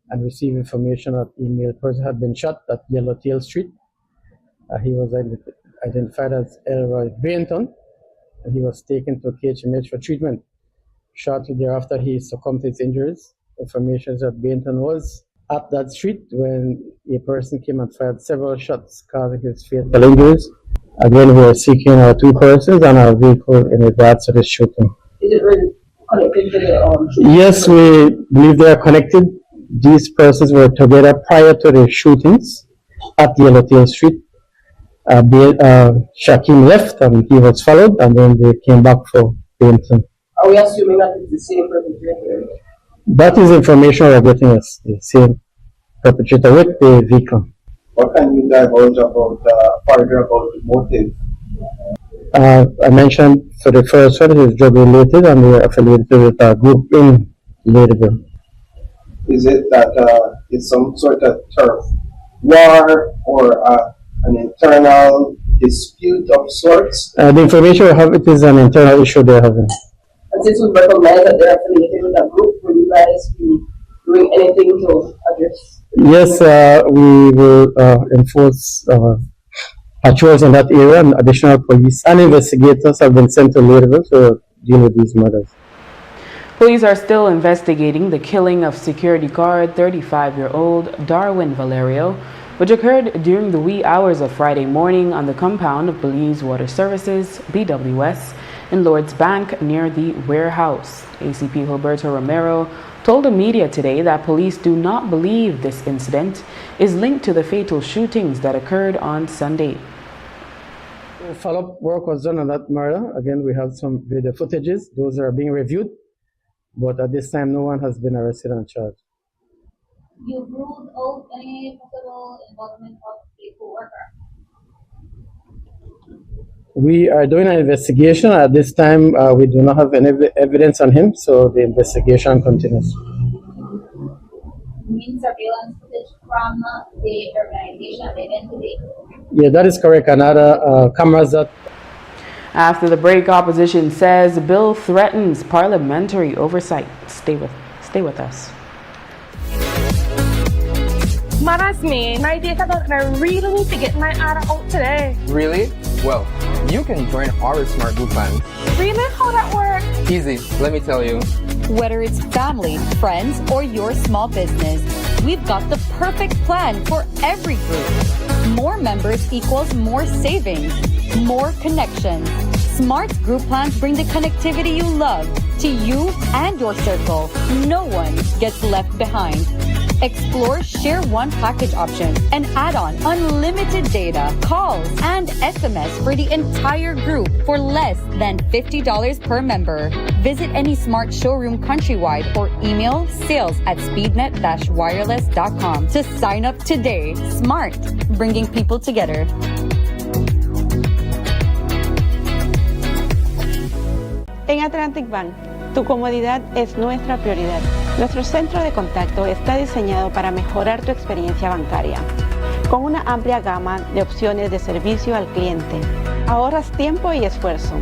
S9: and received information that a male person had been shot at Yellowtail Street. He was identified as Elroy Bainton, and he was taken to KHMH for treatment. Shortly thereafter, he succumbed to his injuries. Information is that Bainton was at that street when a person came and fired several shots, causing his fatal injuries. Again, we are seeking 2 persons and a vehicle in regards to this shooting.
S17: Is it really connected to the shooting?
S9: Yes, we believe they are connected. These persons were together prior to the shootings at Yellowtail Street. Shaquem left and he was followed, and then they came back for Bainton.
S17: Are we assuming that it's the same perpetrator?
S9: That is information we are getting us, the same perpetrator with the vehicle.
S10: What can you divulge about further about the motive?
S9: I mentioned for the first one, it is drug related, and we are affiliated with a group in Ladyville.
S10: Is it that it's some sort of turf war or an internal dispute of sorts?
S9: The information we have, it is an internal issue they're having.
S17: And since we recognize that they're affiliated with a group, will you guys be doing anything to address?
S9: Yes, we will enforce patrols in that area, and additional police and investigators have been sent to Ladyville to deal with these murders.
S1: Police are still investigating the killing of security guard 35-year-old Darwin Valerio, which occurred during the wee hours of Friday morning on the compound of Belize Water Services, BWS, in Lord's Bank near the warehouse. ACP Gilberto Romero told the media today that police do not believe this incident is linked to the fatal shootings that occurred on Sunday.
S9: Follow-up work was done on that murder. Again, we have some video footages. Those are being reviewed, but at this time, no one has been arrested and charged.
S11: You ruled out any possible involvement of a co-worker?
S9: We are doing an investigation. At this time, we do not have any evidence on him, so the investigation continues.
S11: You mean surveillance footage from the organization at the event today?
S9: Yeah, that is correct. Another cameras that.
S1: After the break, opposition says the bill threatens parliamentary oversight. Stay with us.
S12: Maras me, my data and I really need to get my ARA out today.
S13: Really? Well, you can join our Smart Group plan.
S12: Really? How that works?
S13: Easy, let me tell you.
S15: Whether it's family, friends, or your small business, we've got the perfect plan for every group. More members equals more savings, more connections. Smart Group plans bring the connectivity you love to you and your circle. No one gets left behind. Explore Share One package option and add on unlimited data, calls, and SMS for the entire group for less than $50 per member. Visit any Smart showroom countrywide or email sales@speednet-wireless.com to sign up today. Smart, bringing people together.
S3: En Atlantic Bank, tu comodidad es nuestra prioridad. Nuestro centro de contacto está diseñado para mejorar tu experiencia bancaria. Con una amplia gama de opciones de servicio al cliente, ahorras tiempo y esfuerzo.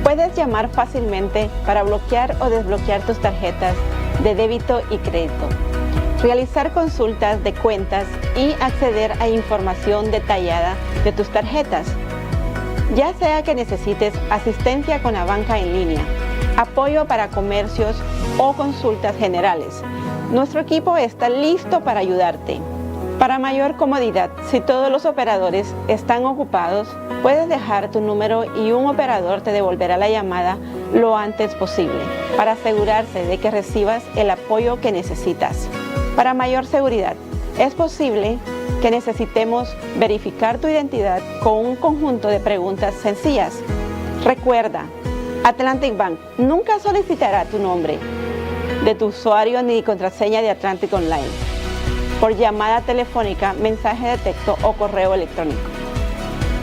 S3: Puedes llamar fácilmente para bloquear o desbloquear tus tarjetas de débito y crédito, realizar consultas de cuentas y acceder a información detallada de tus tarjetas. Ya sea que necesites asistencia con la banca en línea, apoyo para comercios o consultas generales, nuestro equipo está listo para ayudarte. Para mayor comodidad, si todos los operadores están ocupados, puedes dejar tu número y un operador te devolverá la llamada lo antes posible para asegurarse de que recibas el apoyo que necesitas. Para mayor seguridad, es posible que necesitemos verificar tu identidad con un conjunto de preguntas sencillas. Recuerda, Atlantic Bank nunca solicitará tu nombre de tu usuario ni contraseña de Atlantic Online por llamada telefónica, mensaje de texto o correo electrónico,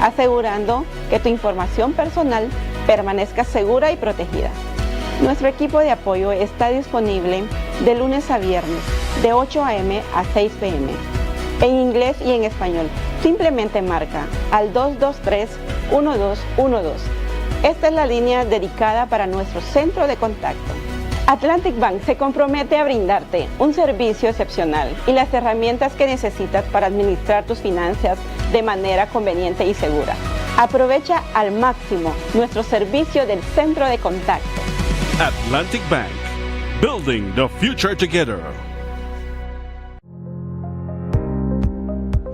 S3: asegurando que tu información personal permanezca segura y protegida. Nuestro equipo de apoyo está disponible de lunes a viernes, de 8 a.m. a 6 p.m., en inglés y en español. Simplemente marca al 223-1212. Esta es la línea dedicada para nuestro centro de contacto. Atlantic Bank se compromete a brindarte un servicio excepcional y las herramientas que necesitas para administrar tus finanzas de manera conveniente y segura. Aprovecha al máximo nuestro servicio del centro de contacto.
S14: Atlantic Bank, building the future together.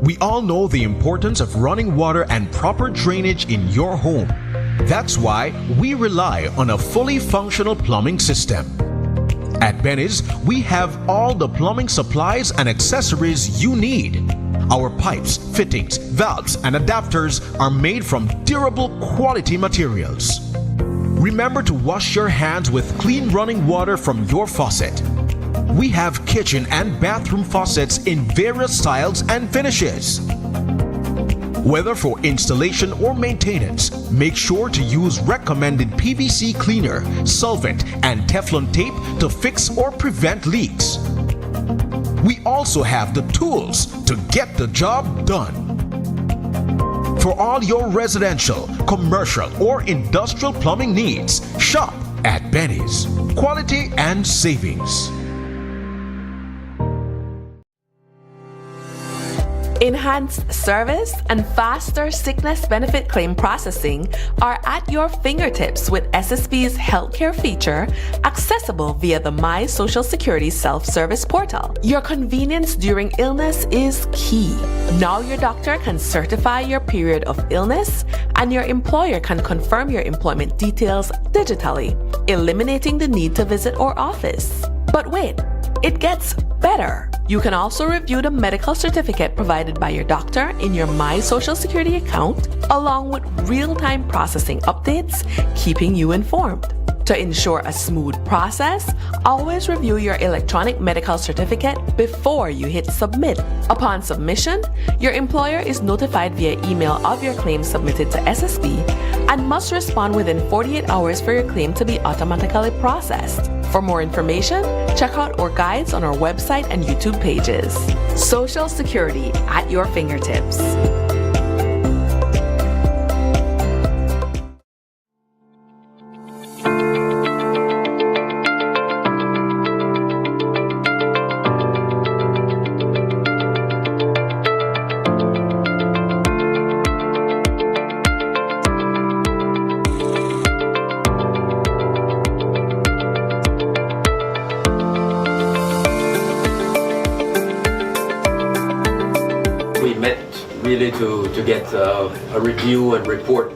S16: We all know the importance of running water and proper drainage in your home. That's why we rely on a fully functional plumbing system. At Benny's, we have all the plumbing supplies and accessories you need. Our pipes, fittings, valves, and adapters are made from durable quality materials. Remember to wash your hands with clean running water from your faucet. We have kitchen and bathroom faucets in various styles and finishes. Whether for installation or maintenance, make sure to use recommended PVC cleaner, solvent, and Teflon tape to fix or prevent leaks. We also have the tools to get the job done. For all your residential, commercial, or industrial plumbing needs, shop at Benny's. Quality and savings.
S4: Enhanced service and faster sickness benefit claim processing are at your fingertips with SSB's healthcare feature, accessible via the My Social Security self-service portal. Your convenience during illness is key. Now your doctor can certify your period of illness, and your employer can confirm your employment details digitally, eliminating the need to visit our office. But wait, it gets better. You can also review the medical certificate provided by your doctor in your My Social Security account, along with real-time processing updates, keeping you informed. To ensure a smooth process, always review your electronic medical certificate before you hit submit. Upon submission, your employer is notified via email of your claim submitted to SSB and must respond within 48 hours for your claim to be automatically processed. For more information, check out our guides on our website and YouTube pages. Social Security at your fingertips.
S2: Really to get a review and report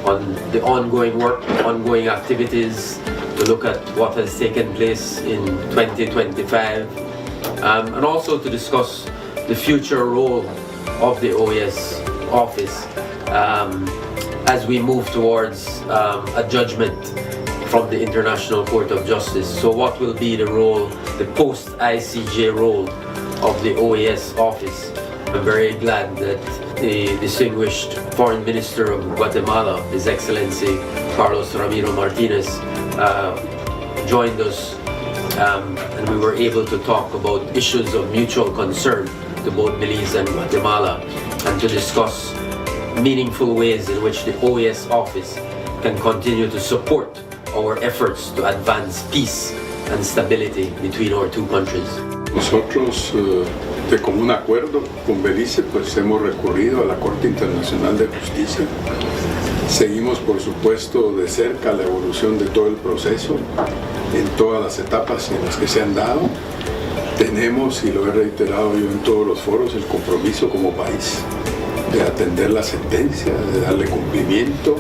S2: on the ongoing work, ongoing activities, to look at what has taken place in 2025, and also to discuss the future role of the OAS office as we move towards a judgment from the International Court of Justice. So what will be the role, the post-ICJ role of the OAS office? I'm very glad that the distinguished Foreign Minister of Guatemala, His Excellency Carlos Ramiro Martinez, joined us, and we were able to talk about issues of mutual concern to both Belize and Guatemala, and to discuss meaningful ways in which the OAS office can continue to support our efforts to advance peace and stability between our two countries.
S5: Nosotros, de común acuerdo con Belice, pues hemos recurrido a la Corte Internacional de Justicia. Seguimos, por supuesto, de cerca la evolución de todo el proceso en todas las etapas en las que se han dado. Tenemos, y lo he reiterado yo en todos los foros, el compromiso como país de atender la sentencia, de darle cumplimiento.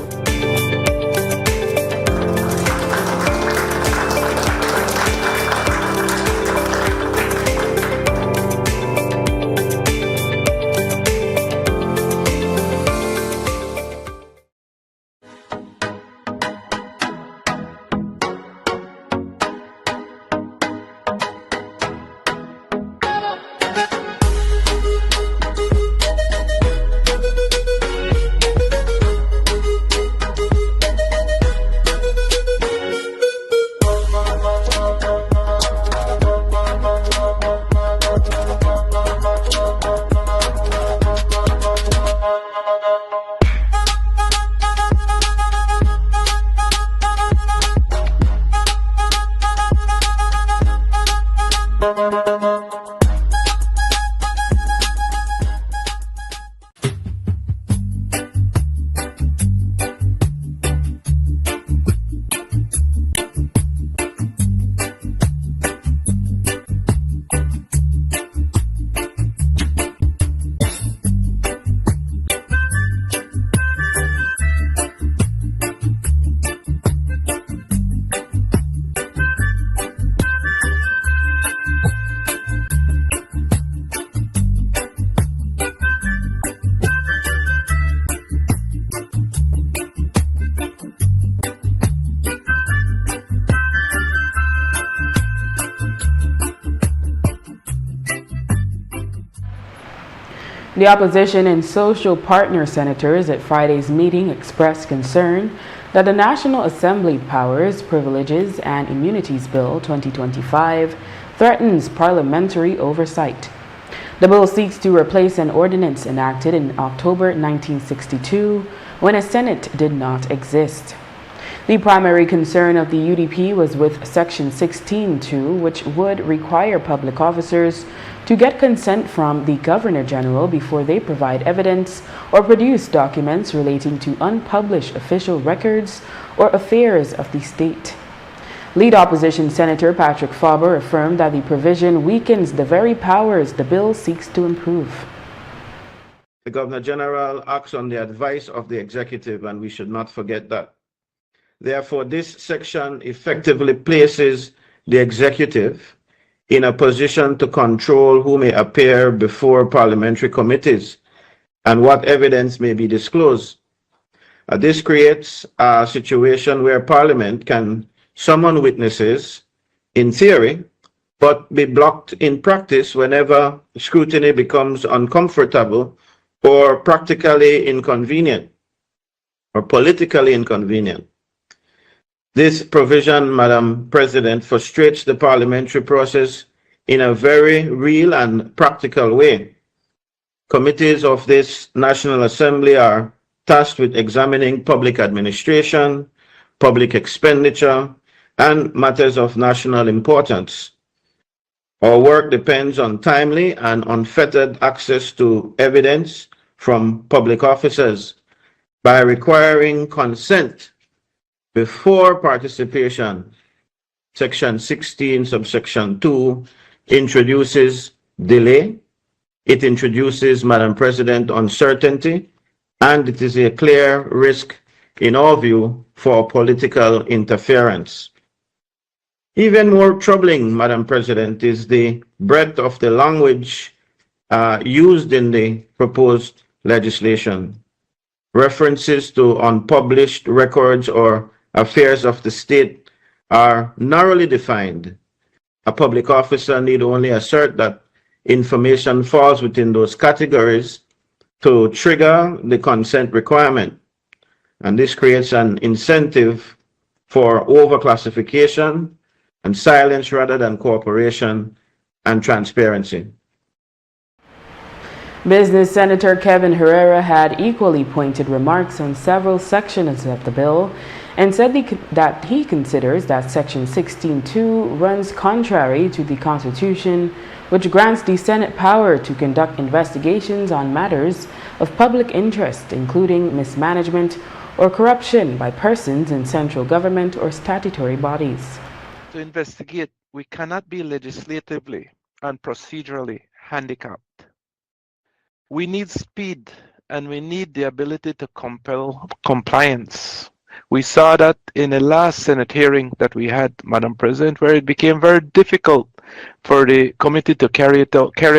S1: The opposition and social partner senators at Friday's meeting expressed concern that the National Assembly Powers, Privileges and Immunities Bill 2025 threatens parliamentary oversight. The bill seeks to replace an ordinance enacted in October 1962 when a Senate did not exist. The primary concern of the UDP was with Section 16(2), which would require public officers to get consent from the Governor General before they provide evidence or produce documents relating to unpublished official records or affairs of the state. Lead opposition Senator Patrick Faber affirmed that the provision weakens the very powers the bill seeks to improve.
S18: The Governor General acts on the advice of the executive, and we should not forget that. Therefore, this section effectively places the executive in a position to control who may appear before parliamentary committees and what evidence may be disclosed. This creates a situation where Parliament can summon witnesses in theory, but be blocked in practice whenever scrutiny becomes uncomfortable or practically inconvenient or politically inconvenient. This provision, Madam President, frustrates the parliamentary process in a very real and practical way. Committees of this National Assembly are tasked with examining public administration, public expenditure, and matters of national importance. Our work depends on timely and unfettered access to evidence from public officers. By requiring consent before participation, Section 16, subsection 2 introduces delay. It introduces, Madam President, uncertainty, and it is a clear risk, in our view, for political interference. Even more troubling, Madam President, is the breadth of the language used in the proposed legislation. References to unpublished records or affairs of the state are narrowly defined. A public officer need only assert that information falls within those categories to trigger the consent requirement. And this creates an incentive for overclassification and silence rather than cooperation and transparency.
S1: Business Senator Kevin Herrera had equally pointed remarks on several sections of the bill and said that he considers that Section 16.2 runs contrary to the Constitution, which grants the Senate power to conduct investigations on matters of public interest, including mismanagement or corruption by persons in central government or statutory bodies.
S8: To investigate, we cannot be legislatively and procedurally handicapped. We need speed and we need the ability to compel compliance. We saw that in the last Senate hearing that we had, Madam President, where it became very difficult for the committee to carry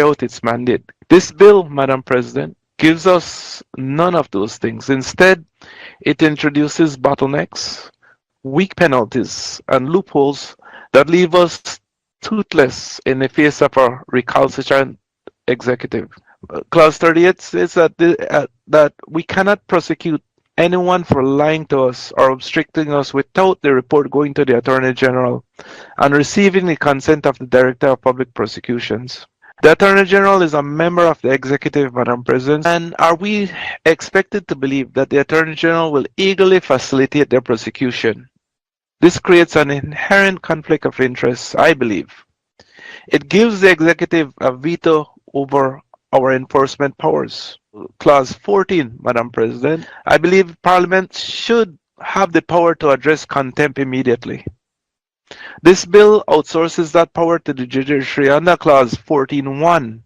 S8: out its mandate. This bill, Madam President, gives us none of those things. Instead, it introduces bottlenecks, weak penalties, and loopholes that leave us toothless in the face of a recalcitrant executive. Clause 38 says that we cannot prosecute anyone for lying to us or obstructing us without the report going to the Attorney General and receiving the consent of the Director of Public Prosecutions. The Attorney General is a member of the Executive, Madam President, and are we expected to believe that the Attorney General will eagerly facilitate their prosecution? This creates an inherent conflict of interest, I believe. It gives the Executive a veto over our enforcement powers. Clause 14, Madam President, I believe Parliament should have the power to address contempt immediately. This bill outsources that power to the judiciary under Clause 14.1.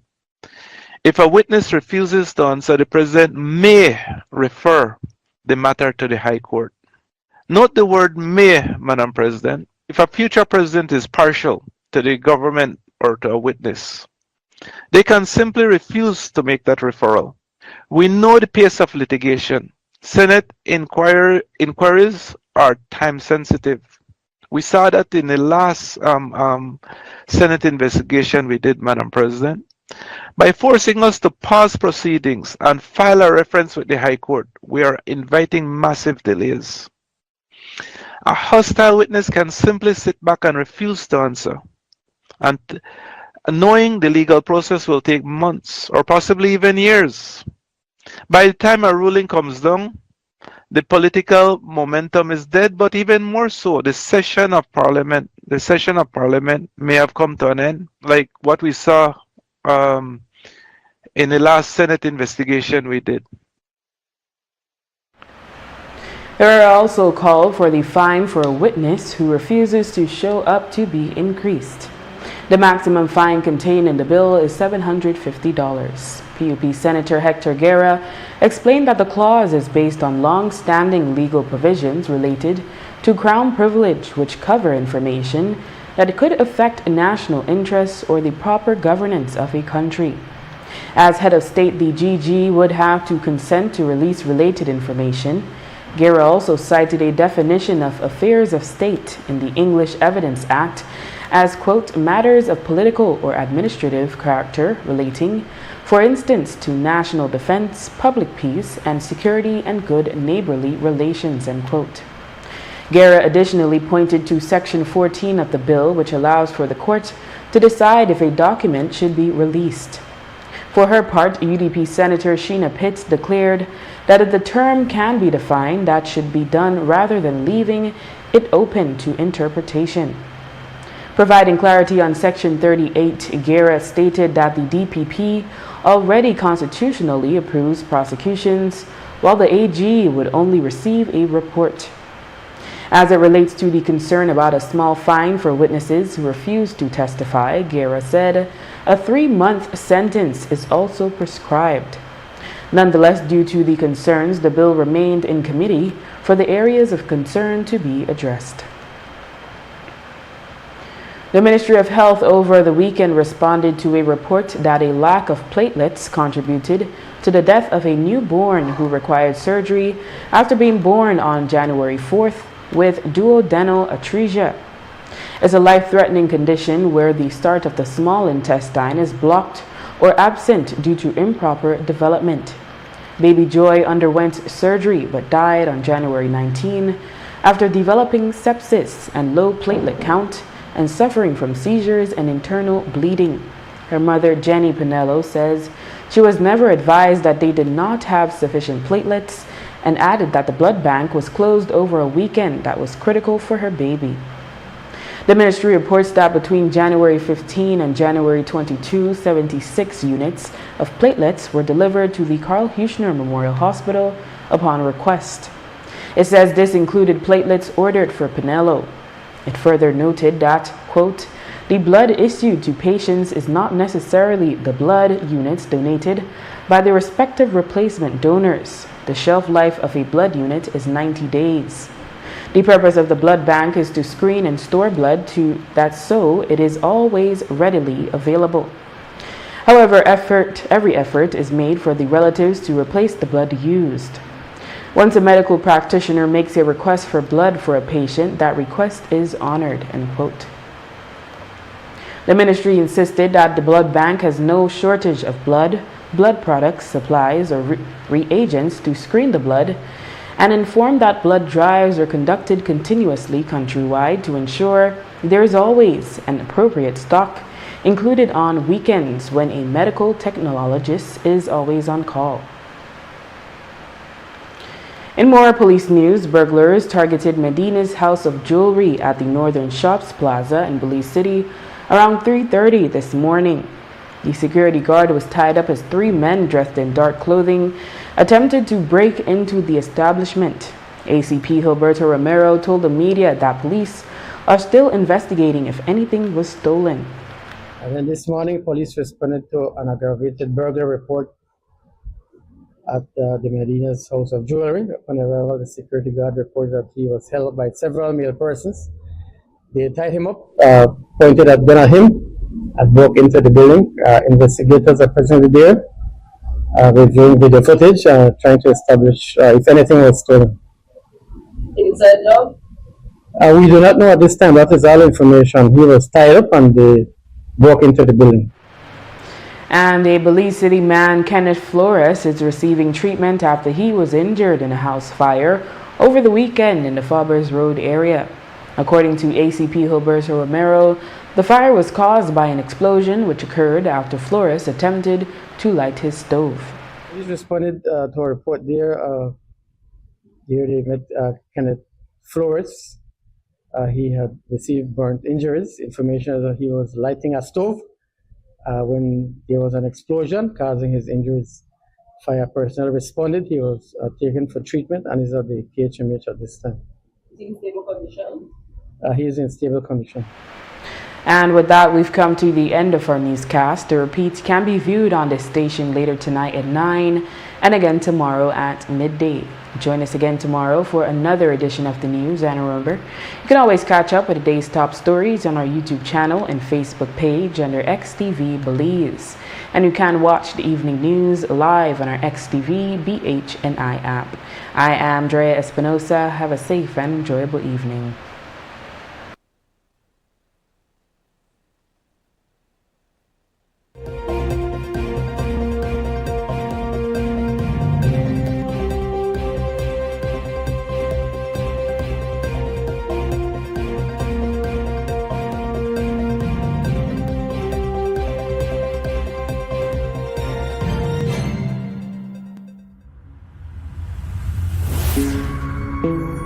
S8: If a witness refuses to answer, the President may refer the matter to the High Court. Note the word may, Madam President. If a future President is partial to the government or to a witness, they can simply refuse to make that referral. We know the pace of litigation. Senate inquiries are time sensitive. We saw that in the last Senate investigation we did, Madam President. By forcing us to pause proceedings and file a reference with the High Court, we are inviting massive delays. A hostile witness can simply sit back and refuse to answer. And knowing the legal process will take months or possibly even years. By the time a ruling comes down, the political momentum is dead, but even more so, the session of Parliament may have come to an end, like what we saw in the last Senate investigation we did.
S1: There are also called for the fine for a witness who refuses to show up to be increased. The maximum fine contained in the bill is $750. PUP Senator Hector Guerra explained that the clause is based on long-standing legal provisions related to Crown privilege, which cover information that could affect national interests or the proper governance of a country. As head of state, the GG would have to consent to release related information. Guerra also cited a definition of affairs of state in the English Evidence Act as, quote, matters of political or administrative character relating, for instance, to national defense, public peace, and security and good neighborly relations, end quote. Guerra additionally pointed to Section 14 of the bill, which allows for the court to decide if a document should be released. For her part, UDP Senator Sheena Pitts declared that if the term can be defined, that should be done rather than leaving it open to interpretation. Providing clarity on Section 38, Guerra stated that the DPP already constitutionally approves prosecutions, while the AG would only receive a report. As it relates to the concern about a small fine for witnesses who refuse to testify, Guerra said a 3-month sentence is also prescribed. Nonetheless, due to the concerns, the bill remained in committee for the areas of concern to be addressed. The Ministry of Health over the weekend responded to a report that a lack of platelets contributed to the death of a newborn who required surgery after being born on January 4th with duodenal atresia. It's a life-threatening condition where the start of the small intestine is blocked or absent due to improper development. Baby Joy underwent surgery but died on January 19 after developing sepsis and low platelet count and suffering from seizures and internal bleeding. Her mother, Jenny Pinello, says she was never advised that they did not have sufficient platelets and added that the blood bank was closed over a weekend that was critical for her baby. The ministry reports that between January 15 and January 22, 76 units of platelets were delivered to the Carl Huchner Memorial Hospital upon request. It says this included platelets ordered for Pinello. It further noted that, quote, the blood issued to patients is not necessarily the blood units donated by the respective replacement donors. The shelf life of a blood unit is 90 days. The purpose of the blood bank is to screen and store blood so it is always readily available. However, every effort is made for the relatives to replace the blood used. Once a medical practitioner makes a request for blood for a patient, that request is honored, end quote. The ministry insisted that the blood bank has no shortage of blood products, supplies, or reagents to screen the blood, and informed that blood drives are conducted continuously countrywide to ensure there is always an appropriate stock included on weekends when a medical technologist is always on call. In more police news, burglars targeted Medina's house of jewelry at the Northern Shops Plaza in Belize City around 3:30 this morning. The security guard was tied up as three men dressed in dark clothing attempted to break into the establishment. ACP Gilberto Romero told the media that police are still investigating if anything was stolen.
S9: And then this morning, police responded to an aggravated burglary report at the Medina's house of jewelry. Upon arrival, the security guard reported that he was held by several male persons. They tied him up, pointed a gun at him, and broke into the building. Investigators are presently there, reviewing video footage, trying to establish if anything was stolen.
S19: Inside job?
S9: We do not know at this time. That is all information. He was tied up and they broke into the building.
S1: And a Belize City man, Kenneth Flores, is receiving treatment after he was injured in a house fire over the weekend in the Fabers Road area. According to ACP Gilberto Romero, the fire was caused by an explosion which occurred after Flores attempted to light his stove.
S9: Police responded to a report there. There they met Kenneth Flores. He had received burnt injuries. Information that he was lighting a stove when there was an explosion causing his injuries. Fire personnel responded. He was taken for treatment and is at the KHMH at this time.
S19: Is he in stable condition?
S9: He is in stable condition.
S1: And with that, we've come to the end of our newscast. The repeats can be viewed on this station later tonight at 9 and again tomorrow at midday. Join us again tomorrow for another edition of the news. And remember, you can always catch up with the day's top stories on our YouTube channel and Facebook page under XTV Belize. And you can watch the evening news live on our XTV BHNI app. I am Drea Espinosa. Have a safe and enjoyable evening.
S20: Thank you.